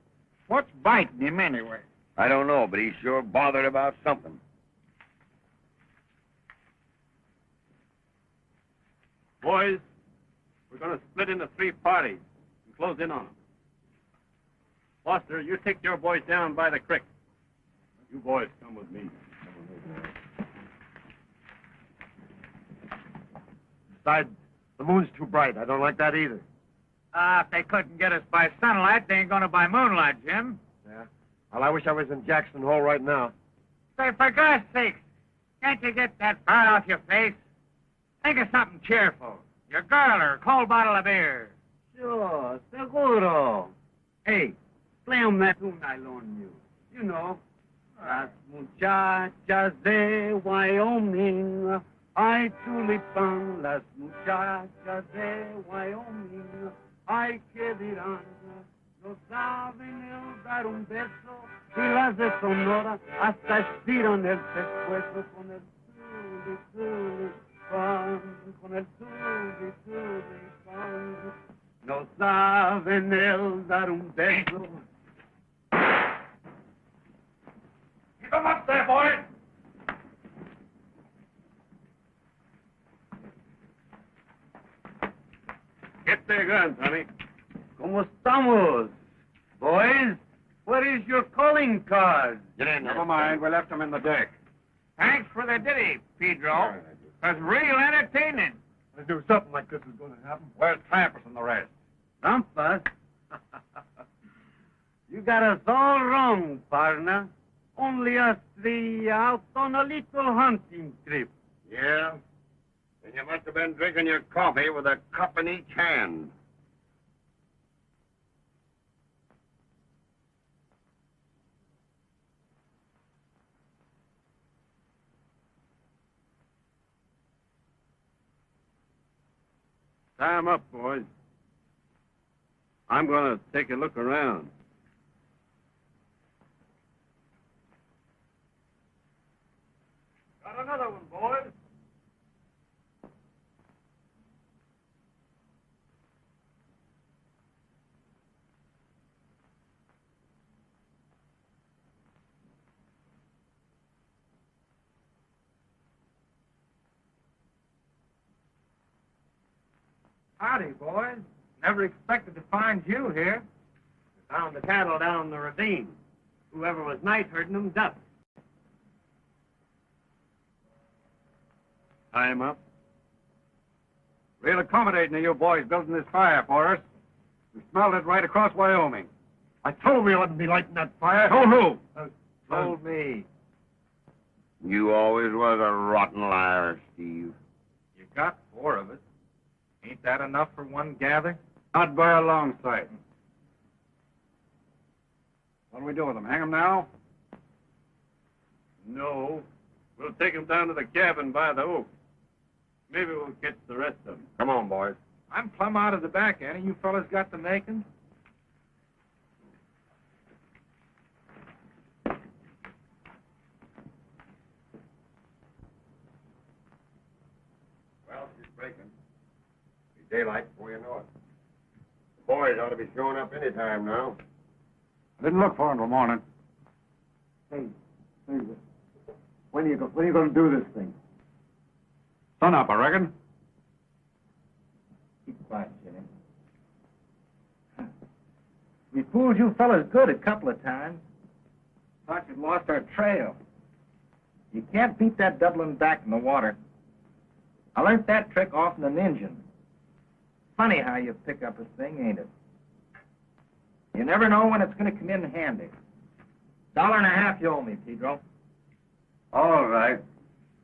What's biting him anyway? I don't know, but he's sure bothered about something. Boys, we're going to split into 3 parties and close in on them. Foster, you take your boys down by the creek. You boys come with me. Besides, the moon's too bright. I don't like that either. If they couldn't get us by sunlight, they ain't gonna by moonlight, Jim. Yeah. Well, I wish I was in Jackson Hole right now. Say, for God's sakes, can't you get that frown off your face? Think of something cheerful. Your girl or a cold bottle of beer. Sure, seguro. Hey, play 'em that tune I loaned you. You know. Las muchachas de Wyoming, ay, tulipan, las muchachas de Wyoming, ay, que dirán, no saben el dar un beso, y las de Sonora hasta estiran el pescuezo con el tulipan, con el tulipan, no saben el dar un beso. Keep them up there, boys. Get their guns, honey. ¿Cómo estamos? Boys, where is your calling card? Get in. Never mind. We left them in the deck. Thanks for the ditty, Pedro. It was real entertaining. I knew something like this was going to happen. Where's Trampas and the rest? Trampas? You got us all wrong, partner. Only us three out on a little hunting trip. Yeah? Then you must have been drinking your coffee with a cup in each hand. Tie 'em up, boys. I'm going to take a look around. Got another one, boys. Howdy, boys. Never expected to find you here. Found the cattle down the ravine. Whoever was night herding them ducked. Tie 'em up. Real accommodating of you boys building this fire for us. We smelled it right across Wyoming. I told we wouldn't be lighting that fire. Told who? Told me. You always was a rotten liar, Steve. You got 4 of us. Ain't that enough for one gather? Not by a long sight. What do we do with them? Hang them now? No. We'll take 'em down to the cabin by the oak. Maybe we'll catch the rest of 'em. Come on, boys. I'm plumb out of the back, Annie. You fellas got the makings? Well, she's breaking. Be daylight before you know it. The boys ought to be showing up any time now. I didn't look for them till morning. Hey, when are you going to do this thing? Sun up, I reckon. Keep quiet, Jimmy. We fooled you fellas good a couple of times. Thought you'd lost our trail. You can't beat that doubling back in the water. I learned that trick off in an engine. Funny how you pick up a thing, ain't it? You never know when it's going to come in handy. $1.50 you owe me, Pedro. All right.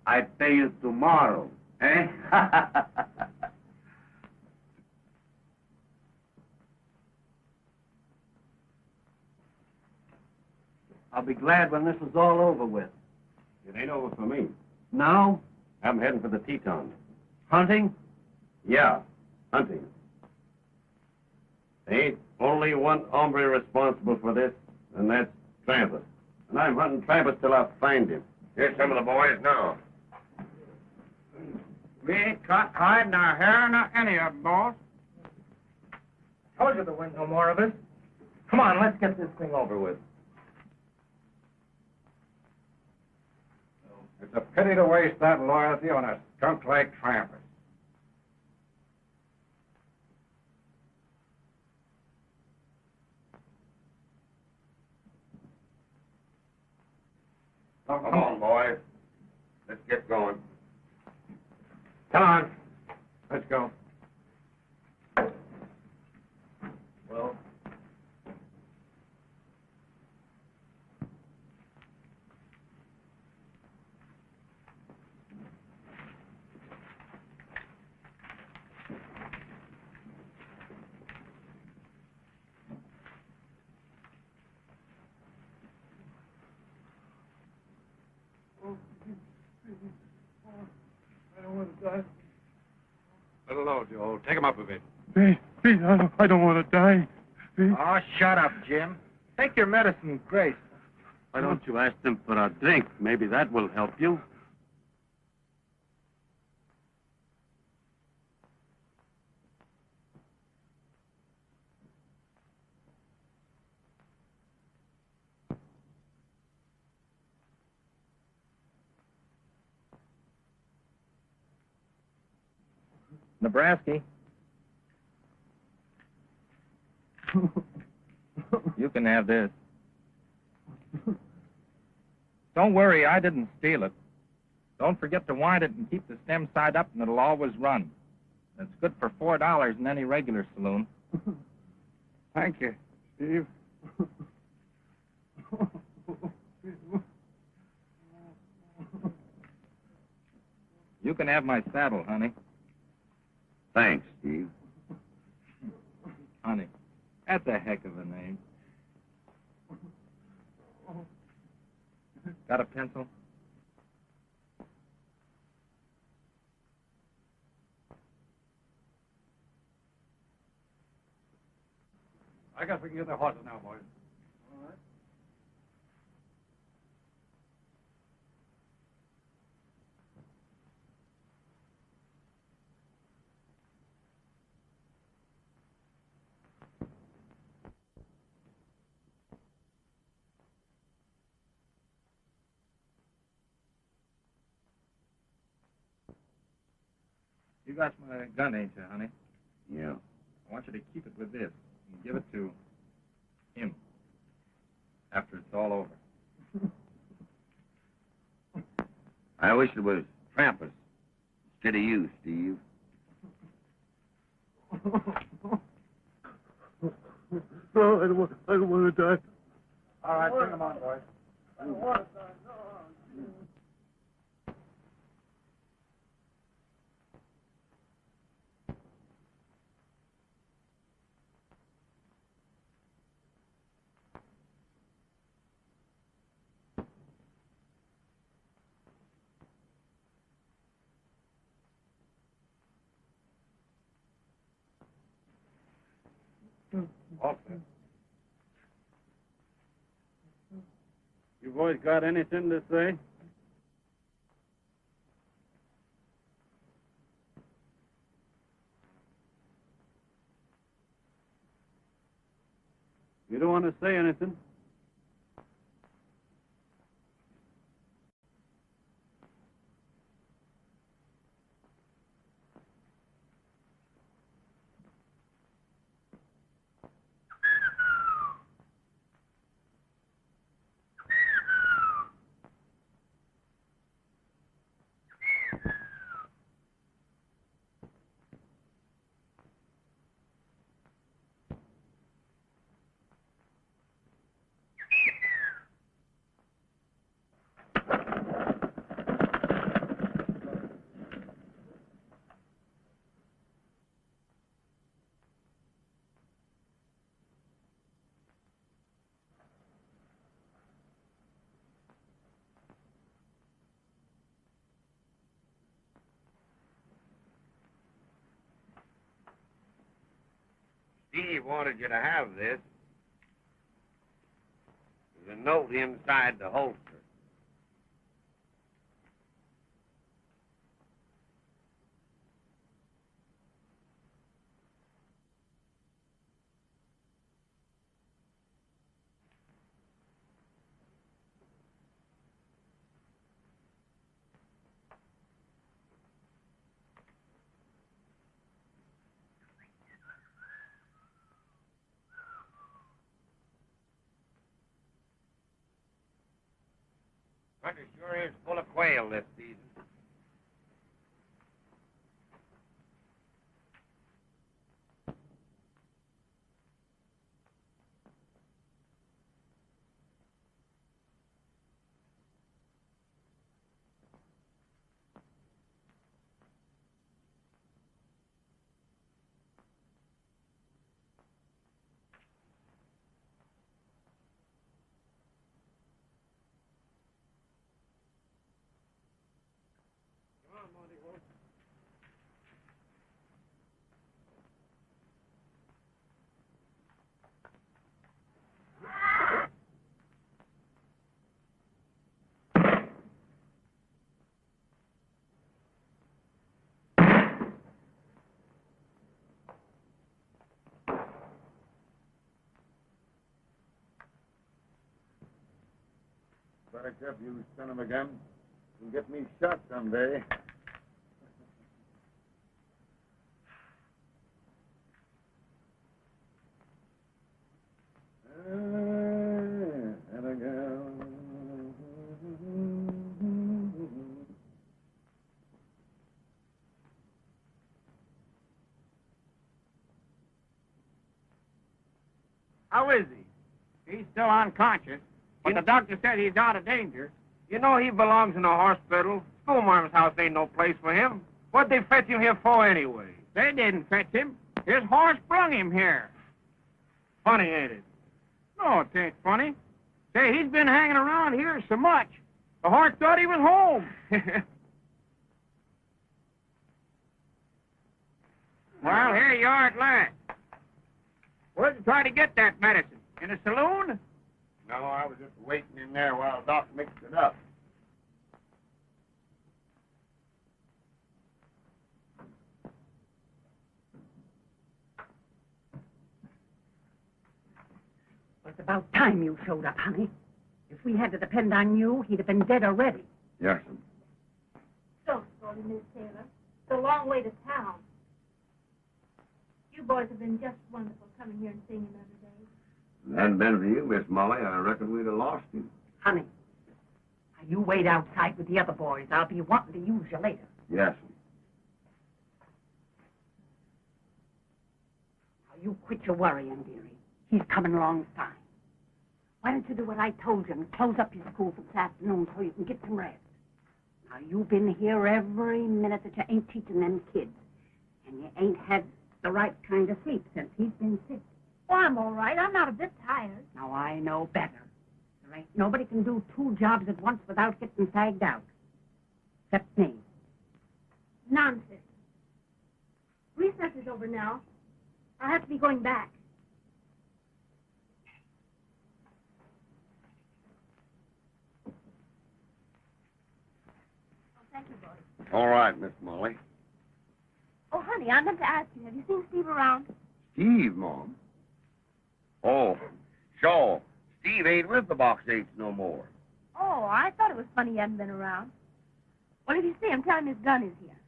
I pay you tomorrow, eh? I'll be glad when this is all over with. It ain't over for me. Now? I'm heading for the Tetons. Hunting? Yeah, hunting. There ain't only one hombre responsible for this, and that's Trampas. And I'm hunting Trampas till I find him. Here's some of the boys now. We ain't caught hiding our hair nor any of them, boss. Told you there wasn't no more of us. Come on, let's get this thing over with. It's a pity to waste that loyalty on a skunk like Trampas. Come on, boys. Let's get going. Come on. Let's go. Take him up a bit. Please, I don't want to die. Please. Oh, shut up, Jim. Take your medicine, Grace. Why don't you ask them for a drink? Maybe that will help you. Nebraska. You can have this. Don't worry, I didn't steal it. Don't forget to wind it and keep the stem side up, and it'll always run. It's good for $4 in any regular saloon. Thank you, Steve. You can have my saddle, honey. Thanks, Steve. Honey, that's a heck of a name. Got a pencil? I guess we can get the horses now, boys. All right. You got my gun, ain't you, honey? Yeah. I want you to keep it with this and give it to him after it's all over. I wish it was Trampas instead of you, Steve. No, I don't want to die. All right, bring them on, boys. I don't want to die. No. Okay. You boys got anything to say? You don't want to say anything? Steve wanted you to have this. There's a note inside the holster. Country sure is full of quail this season. Buttercup, you son of a gun. You'll get me shot someday. And a gal. How is he? He's still unconscious, but the doctor said he's out of danger. You know he belongs in a hospital. Schoolmarm's house ain't no place for him. What'd they fetch him here for anyway? They didn't fetch him. His horse brung him here. Funny, ain't it? No, it ain't funny. Say, he's been hanging around here so much. The horse thought he was home. Well, here you are at last. Where'd you try to get that medicine? In a saloon? No, I was just waiting in there while the doc mixed it up. It's about time you showed up, honey. If we had to depend on you, he'd have been dead already. Yes, sir. So sorry, Miss Taylor. It's a long way to town. You boys have been just wonderful coming here and seeing him every day. If it hadn't been for you, Miss Molly, I reckon we'd have lost him. Honey, now you wait outside with the other boys. I'll be wanting to use you later. Yes, sir. Now you quit your worrying, dearie. He's coming along fine. Why don't you do what I told you and close up your school for this afternoon so you can get some rest? Now, you've been here every minute that you ain't teaching them kids. And you ain't had the right kind of sleep since he's been sick. Oh, I'm all right. I'm not a bit tired. Now, I know better. There ain't nobody can do 2 jobs at once without getting fagged out. Except me. Nonsense. Recess is over now. I'll have to be going back. Thank you, boys. All right, Miss Molly. Oh, honey, I meant to ask you, have you seen Steve around? Steve, Mom? Oh, sure. Steve ain't with the Box 8s no more. Oh, I thought it was funny he hadn't been around. Well, if you see him, tell him his gun is here.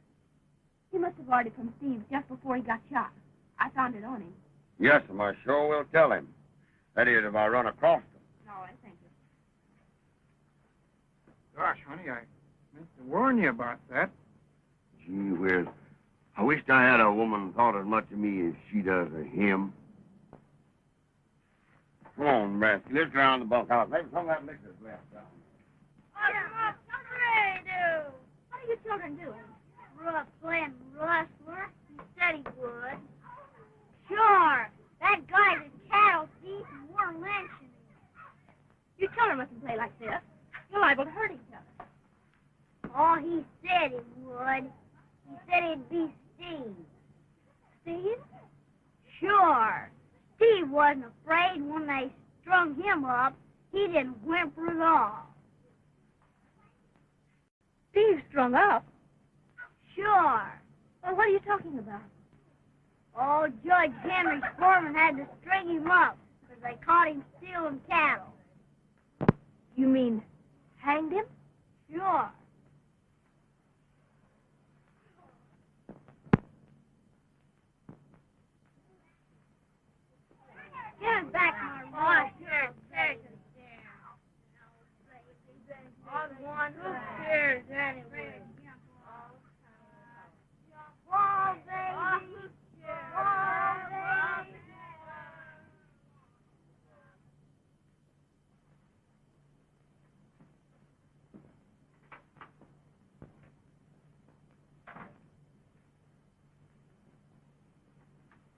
He must have borrowed it from Steve just before he got shot. I found it on him. Yes, I sure will tell him. That is, if I run across him. All right, thank you. Gosh, honey, I meant to warn you about that. Gee whiz. I wished I had a woman thought as much of me as she does of him. Come on, Rusty. Let's go around the bunkhouse. Maybe some of that liquor's left down. What are you children doing? Brooklyn rustler. He said he would. Sure. That guy's a cattle thief and we're lynching him. You children mustn't play like this. You're liable to hurt each other. Oh, he said he would. He said it'd be Steve. Steve? Sure. Steve wasn't afraid when they strung him up. He didn't whimper at all. Steve's strung up? Sure. Well, what are you talking about? Oh, Judge Henry Foreman had to string him up because they caught him stealing cattle. You mean hanged him? Sure. Get back my rod. One who cares anyway. Oh, baby. Oh, baby.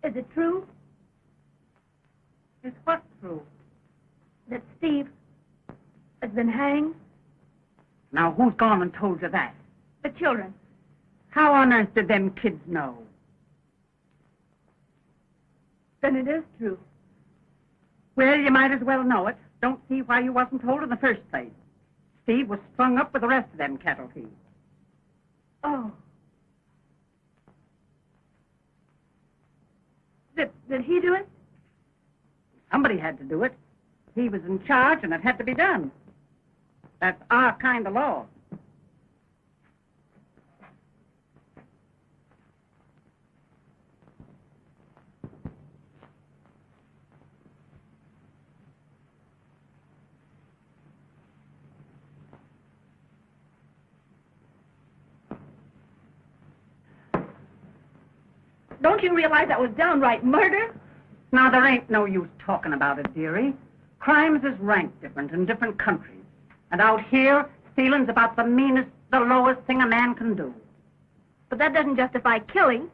Is it true Is what true? that Steve has been hanged? Now, who's gone and told you that? The children. How on earth did them kids know? Then it is true. Well, you might as well know it. Don't see why you wasn't told in the first place. Steve was strung up with the rest of them cattle thieves. Oh. Did he do it? Somebody had to do it. He was in charge, and it had to be done. That's our kind of law. Don't you realize that was downright murder? Now, there ain't no use talking about it, dearie. Crimes is ranked different in different countries. And out here, stealing's about the meanest, the lowest thing a man can do. But that doesn't justify killing.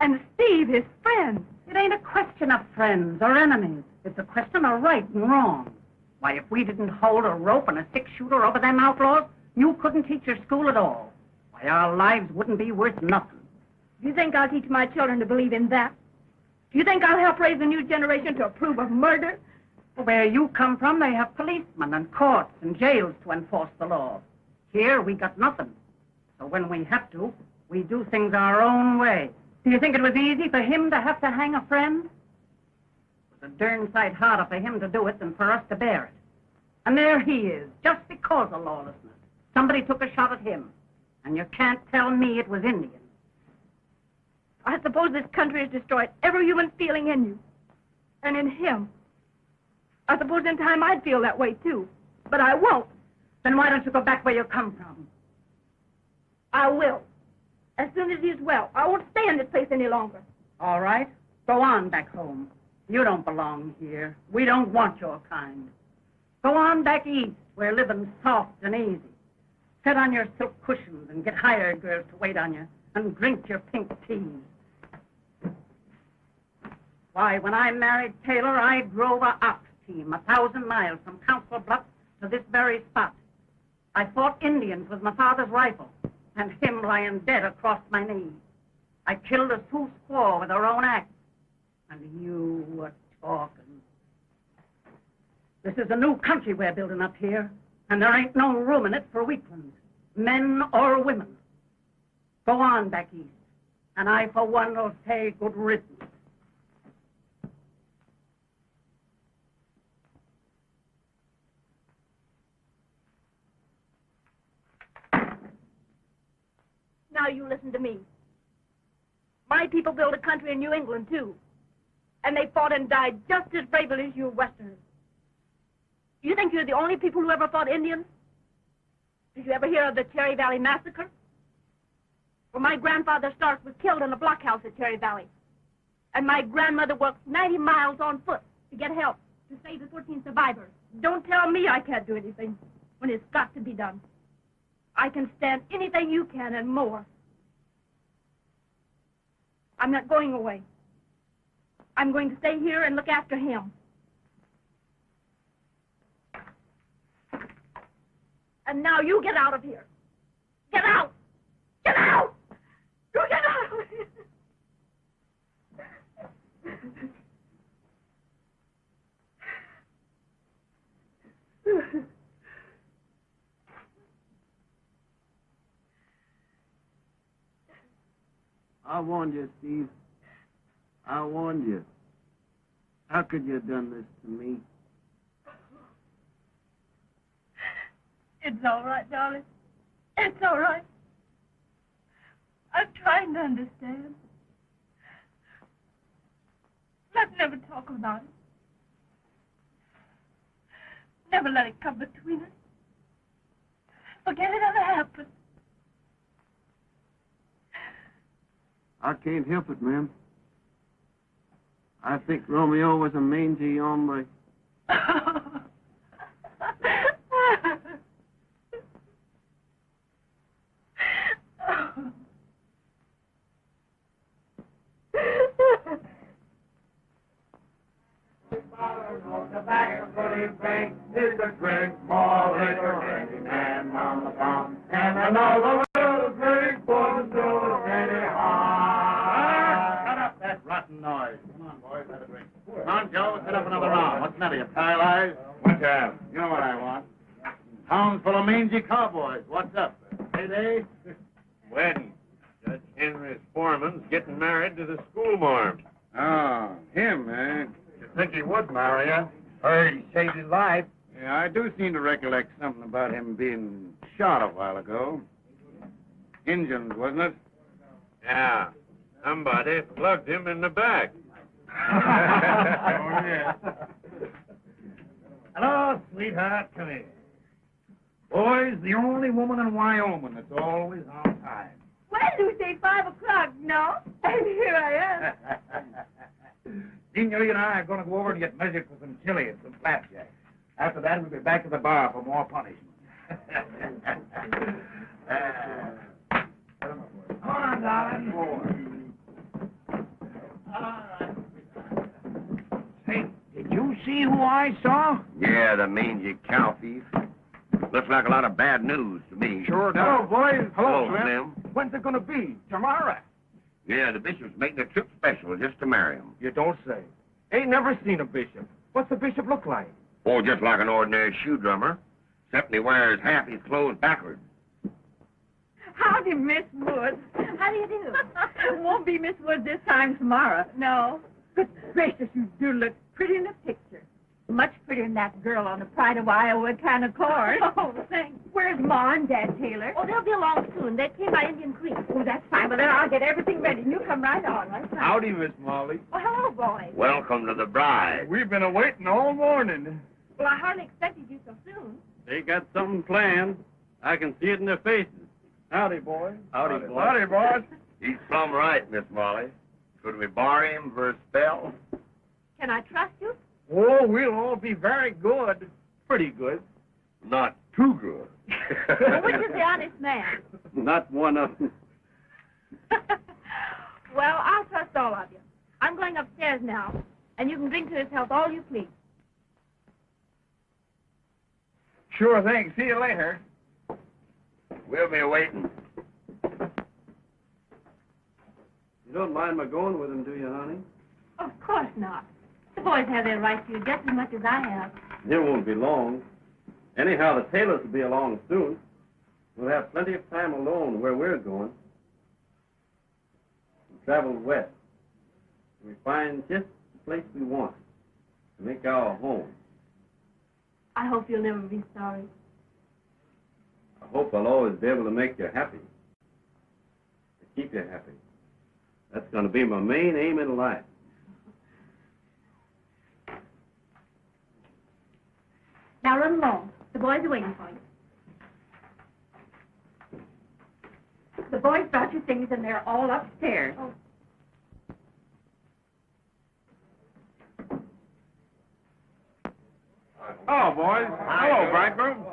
And Steve, his friend. It ain't a question of friends or enemies. It's a question of right and wrong. Why, if we didn't hold a rope and a six-shooter over them outlaws, you couldn't teach your school at all. Why, our lives wouldn't be worth nothing. Do you think I'll teach my children to believe in that? Do you think I'll help raise the new generation to approve of murder? Where you come from, they have policemen and courts and jails to enforce the law. Here, we got nothing. So when we have to, we do things our own way. Do you think it was easy for him to have to hang a friend? It was a darn sight harder for him to do it than for us to bear it. And there he is, just because of lawlessness. Somebody took a shot at him. And you can't tell me it was Indian. I suppose this country has destroyed every human feeling in you. And in him. I suppose in time I'd feel that way, too. But I won't. Then why don't you go back where you come from? I will. As soon as he's well. I won't stay in this place any longer. All right. Go on back home. You don't belong here. We don't want your kind. Go on back east, where living's soft and easy. Sit on your silk cushions and get hired girls to wait on you and drink your pink teas. Why, when I married Taylor, I drove a ox team 1,000 miles from Council Bluffs to this very spot. I fought Indians with my father's rifle, and him lying dead across my knee. I killed a Sioux squaw with her own axe, and you were talking. This is a new country we're building up here, and there ain't no room in it for weaklings, men or women. Go on back east, and I, for one, will say good riddance. Now you listen to me. My people built a country in New England, too. And they fought and died just as bravely as you Westerners. You think you're the only people who ever fought Indians? Did you ever hear of the Cherry Valley Massacre? Well, my grandfather Stark was killed in a blockhouse at Cherry Valley. And my grandmother walked 90 miles on foot to get help to save the 14 survivors. Don't tell me I can't do anything when it's got to be done. I can stand anything you can and more. I'm not going away. I'm going to stay here and look after him. And now you get out of here. Get out! Get out! You get out of here! I warned you, Steve. I warned you. How could you have done this to me? It's all right, darling. It's all right. I'm trying to understand. Let's never talk about it. Never let it come between us. Forget it ever happened. I can't help it, ma'am. I think Romeo was a mangy hombre. What's up? You know what I want. Town's full of mangy cowboys. What's up? Payday? Wedding. Judge Henry's foreman's getting married to the schoolmarm. Oh, him, eh? You think he would marry her? Heard he saved his life. Yeah, I do seem to recollect something about him being shot a while ago. Injuns, wasn't it? Yeah. Somebody plugged him in the back. Oh, yeah. Hello, sweetheart. Come here. Boy's the only woman in Wyoming that's always on time. When do you say 5 o'clock? No? And here I am. Senorita and I are going to go over and get measured for some chili and some flapjack. After that, we'll be back to the bar for more punishment. Come on, darling. All right. Hey, did you see who I saw? Yeah, the mangy cow thief. Looks like a lot of bad news to me. Sure does. Hello, boys. Hello, Slim. When's it going to be? Tomorrow? Yeah, the bishop's making a trip special just to marry him. You don't say. Ain't never seen a bishop. What's the bishop look like? Oh, just like an ordinary shoe drummer, except he wears half his clothes backwards. Howdy, Miss Woods. How do you do? It won't be Miss Woods this time tomorrow. No. Good gracious, you do look pretty in the picture. Much prettier than that girl on the Pride of Iowa kind of course. Oh, thanks. Where's Ma and Dad Taylor? Oh, they'll be along soon. They came by Indian Creek. Oh, that's fine. Well, then I'll get everything ready. You come right on. Right? Howdy, Miss Molly. Oh, hello, boys. Welcome to the bride. We've been awaiting all morning. Well, I hardly expected you so soon. They got something planned. I can see it in their faces. Howdy, boy. Howdy, boss. He's plumb right, Miss Molly. Could we borrow him for a spell? Can I trust you? Oh, we'll all be very good. Pretty good. Not too good. Well, which is the honest man? Not one of them. Well, I'll trust all of you. I'm going upstairs now, and you can drink to his health all you please. Sure thing. See you later. We'll be waiting. You don't mind my going with him, do you, honey? Of course not. The boys have their right to you just as much as I have. It won't be long. Anyhow, the Taylors will be along soon. We'll have plenty of time alone where we're going. We travel west. We find just the place we want to make our home. I hope you'll never be sorry. I hope I'll always be able to make you happy. To keep you happy. That's going to be my main aim in life. Now run along. The boys are waiting for you. The boys brought you things, and they're all upstairs. Oh. Oh, boys. Hello, bridegroom.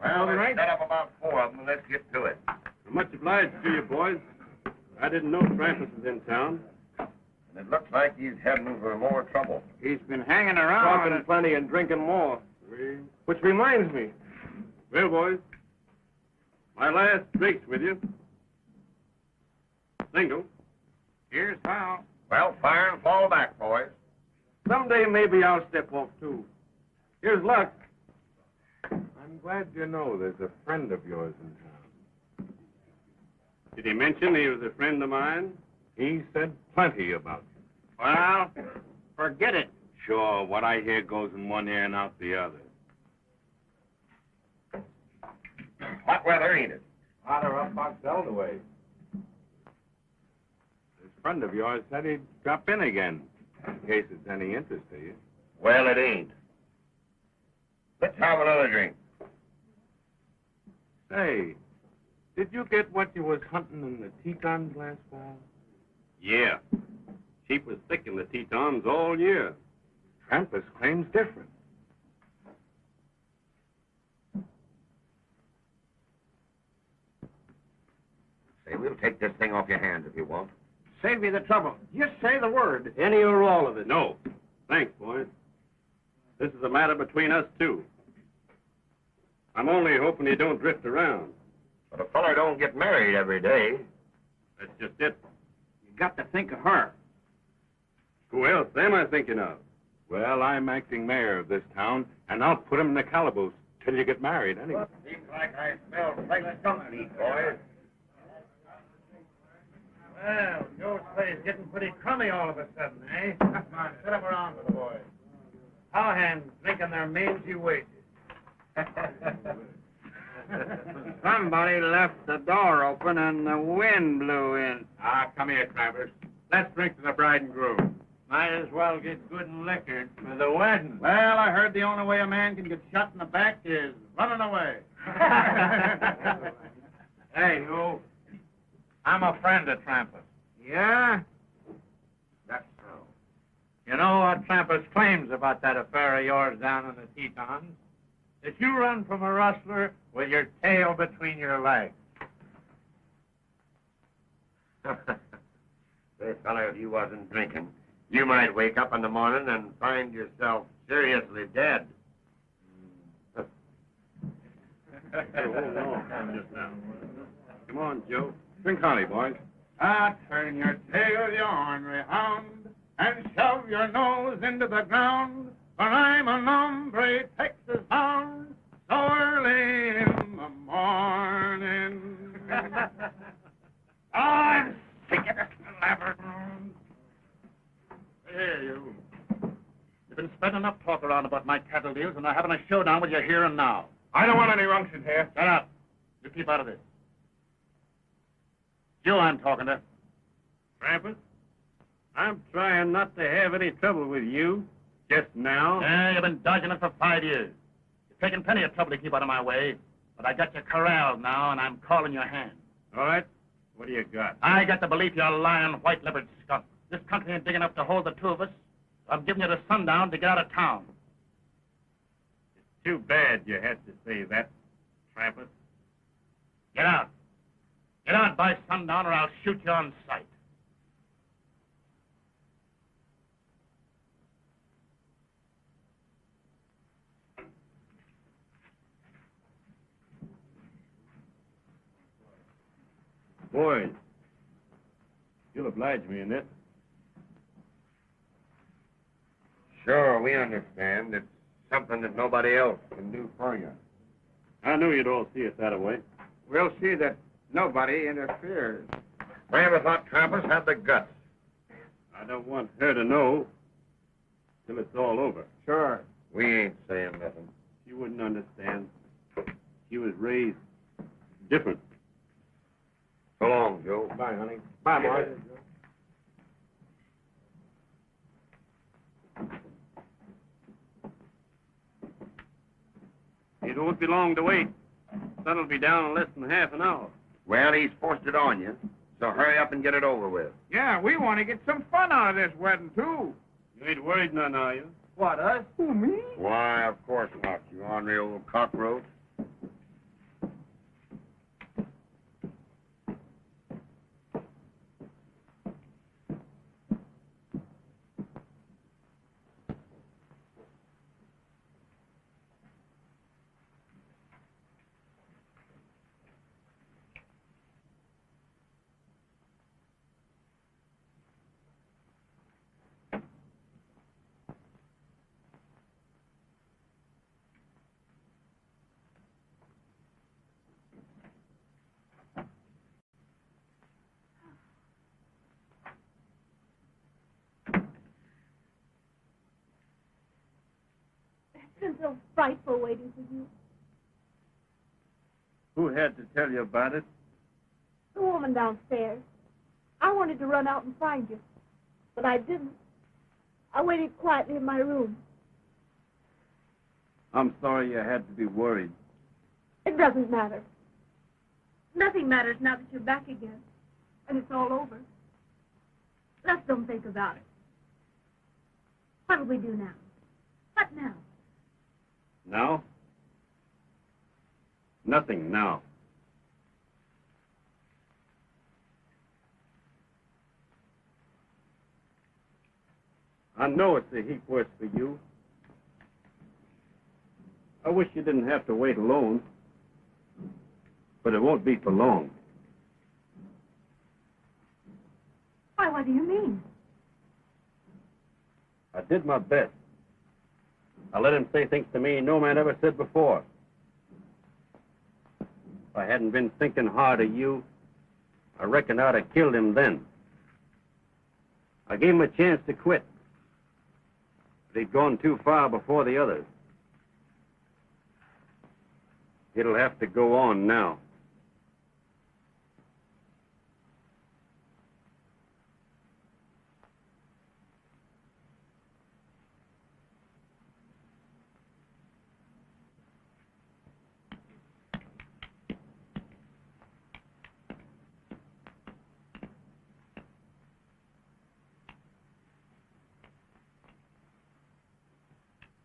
Well, we set up about 4 of them, and let's get to it. I'm much obliged to you, boys. I didn't know Trampas was in town. And it looks like he's heading for more trouble. He's been hanging around. Talking plenty and drinking more. Which reminds me. Well, boys, my last drink's with you. Single. Here's how. Well, fire and fall back, boys. Someday maybe I'll step off, too. Here's luck. I'm glad you know there's a friend of yours in town. Did he mention he was a friend of mine? He said plenty about you. Well, forget it. Sure, what I hear goes in one ear and out the other. Hot weather, ain't it? Hotter up Box Elder way. This friend of yours said he'd drop in again, in case it's any interest to you. Well, it ain't. Let's have another drink. Say, did you get what you was hunting in the Tetons last fall? Yeah. Sheep was thick in the Tetons all year. Trampas claims different. Say, we'll take this thing off your hands if you want. Save me the trouble. Just say the word. Any or all of it? No. Thanks, boys. This is a matter between us two. I'm only hoping you don't drift around. But a feller don't get married every day. That's just it. You got to think of her. Who else am I thinking of? Well, I'm acting mayor of this town, and I'll put him in the calaboose till you get married anyway. Seems like I smell fresh skunk meat, boys. Well, Joe's place getting pretty crummy all of a sudden, eh? Come on, sit up around with the boys. cowhands drinking their mangy wages. Somebody left the door open and the wind blew in. Ah, come here, Travers. Let's drink to the bride and groom. Might as well get good and liquored for the wedding. Well, I heard the only way a man can get shot in the back is running away. Hey, you. I'm a friend of Trampas. Yeah? That's so. You know what Trampas claims about that affair of yours down in the Tetons? That you run from a rustler with your tail between your legs. Say, fella, if you wasn't drinking, you might wake up in the morning and find yourself seriously dead. Come on, Joe. Drink hearty, boys. Ah, turn your tail, you ornery hound, and shove your nose into the ground, for I'm a hombre Texas hound, so early in the morning. I'm sick of this elaborate. Hey, you. You've been spending enough talk around about my cattle deals, and I'm having a showdown with you here and now. I don't want any ruction here. Shut up. You keep out of this. You I'm talking to. Trampas, I'm trying not to have any trouble with you just now. Yeah, you've been dodging it for 5 years. You've taken plenty of trouble to keep out of my way, but I got you corralled now, and I'm calling your hand. All right. What do you got? I got the belief you're a lying, white-livered skunk. This country ain't big enough to hold the two of us. I'm giving you to sundown to get out of town. It's too bad you had to say that, Trampas. Get out. Get out by sundown, or I'll shoot you on sight. Boys, you'll oblige me in this. Sure, we understand. It's something that nobody else can do for you. I knew you'd all see it that way. We'll see that nobody interferes. I never thought Trampas had the guts. I don't want her to know till it's all over. Sure. We ain't saying nothing. She wouldn't understand. She was raised different. So long, Joe. Bye, honey. Bye, boys. It won't be long to wait. Sun'll be down in less than half an hour. Well, he's forced it on you, so hurry up and get it over with. Yeah, we want to get some fun out of this wedding, too. You ain't worried none, are you? What, us? Who, me? Why, of course not, you ornery old cockroach. It's been so frightful waiting for you. Who had to tell you about it? The woman downstairs. I wanted to run out and find you, but I didn't. I waited quietly in my room. I'm sorry you had to be worried. It doesn't matter. Nothing matters now that you're back again, and it's all over. Let's don't think about it. What'll we do now? What now? Now? Nothing now. I know it's a heap worse for you. I wish you didn't have to wait alone. But it won't be for long. Why, what do you mean? I did my best. I let him say things to me no man ever said before. If I hadn't been thinking hard of you, I reckon I'd have killed him then. I gave him a chance to quit. But he'd gone too far before the others. It'll have to go on now.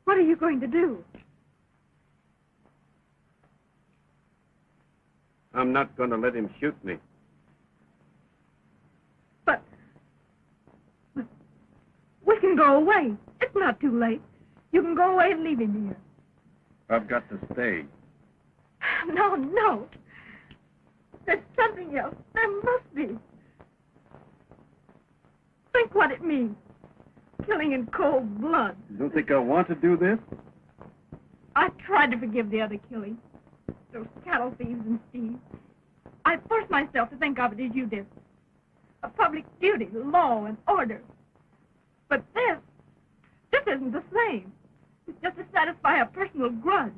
What are you going to do? I'm not going to let him shoot me. But we can go away. It's not too late. You can go away and leave him here. I've got to stay. No, no. There's something else. There must be. Think what it means. Killing in cold blood. You don't think I want to do this? I tried to forgive the other killing. Those cattle thieves and thieves. I forced myself to think of it as you did. A public duty, law, and order. But this isn't the same. It's just to satisfy a personal grudge.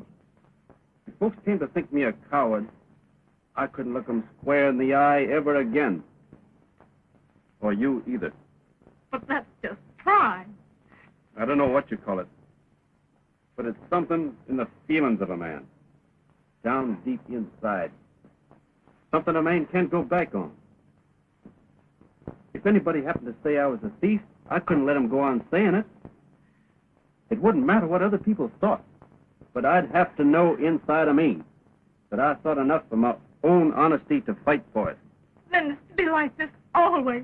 If folks came to think me a coward, I couldn't look them square in the eye ever again. Or you either. But that's just pride. I don't know what you call it. But it's something in the feelings of a man. Down deep inside. Something a man can't go back on. If anybody happened to say I was a thief, I couldn't let him go on saying it. It wouldn't matter what other people thought. But I'd have to know inside of me that I thought enough of my own honesty to fight for it. Then it's to be like this always.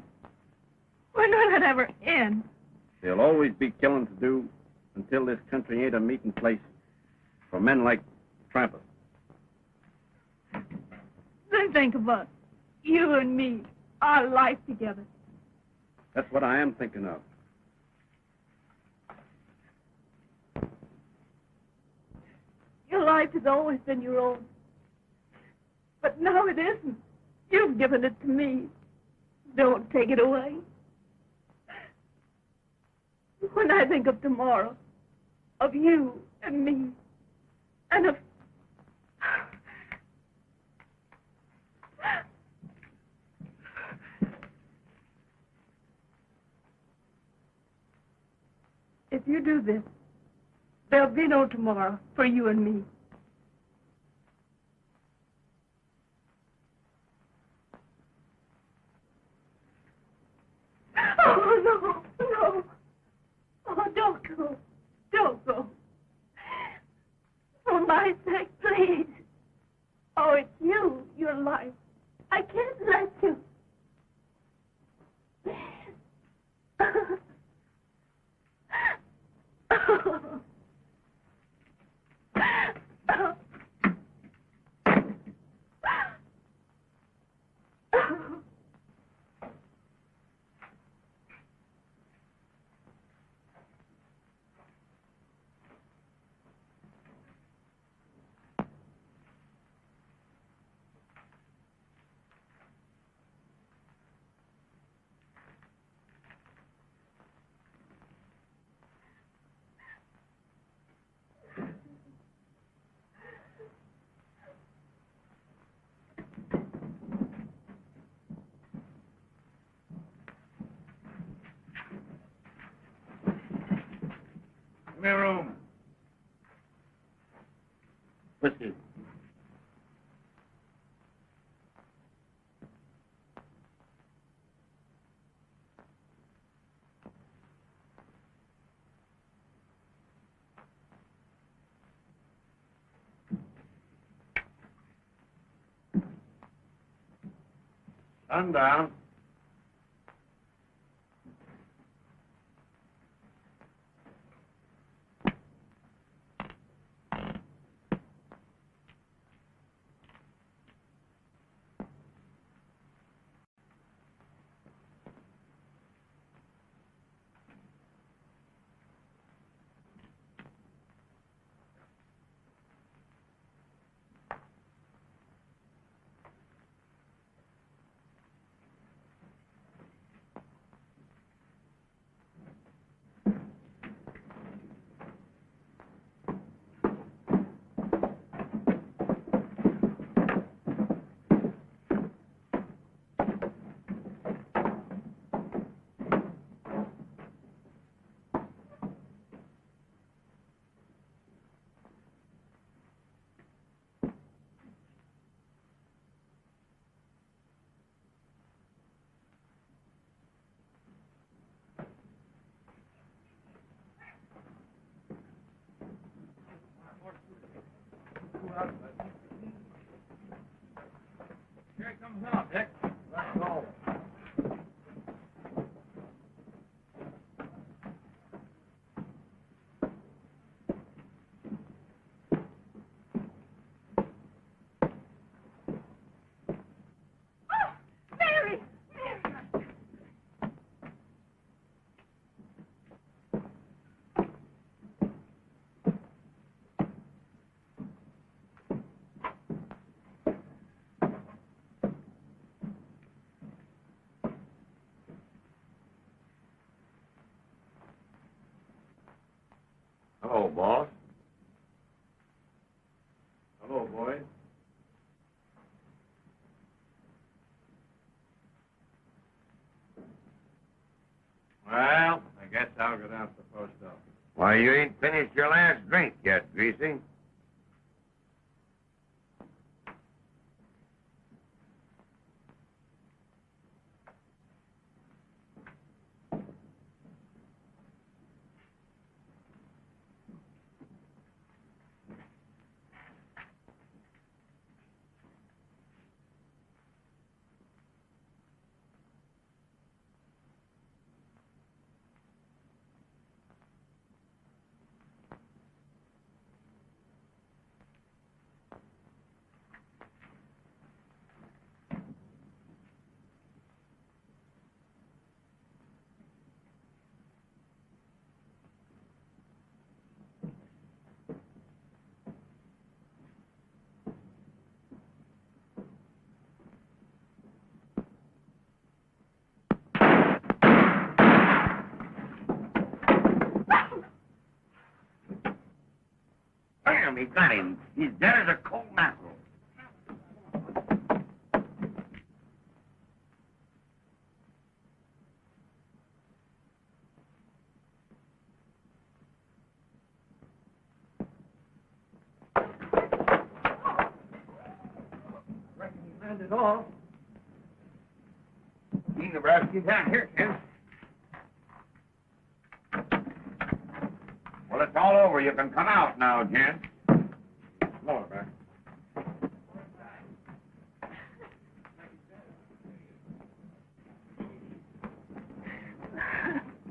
When will it ever end? There'll always be killing to do until this country ain't a meeting place for men like trampers. Then think of us. You and me. Our life together. That's what I am thinking of. Your life has always been your own. But now it isn't. You've given it to me. Don't take it away. When I think of tomorrow, of you and me, and of... If you do this, there'll be no tomorrow for you and me. Oh, no, no. Oh, don't go. Don't go. For my sake, please. Oh, it's you, your life. I can't let you. Give me a room. Whiskey. Sundown. Hello, boss. Hello, boys. Well, I guess I'll go down to the post office. Why, you ain't finished your last drink yet, Greasy. Bam, he got him. He's dead as a cold mackerel. Reckon he landed off. Dean Nebraska's down here, Ken. Well, it's all over. You can come out now, Jen. Come on, back.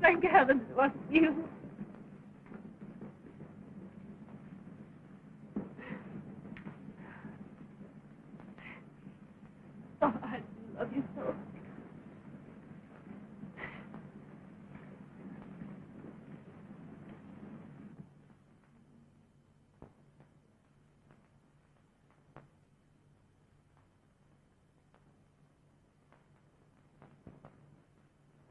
Thank heavens it wasn't you.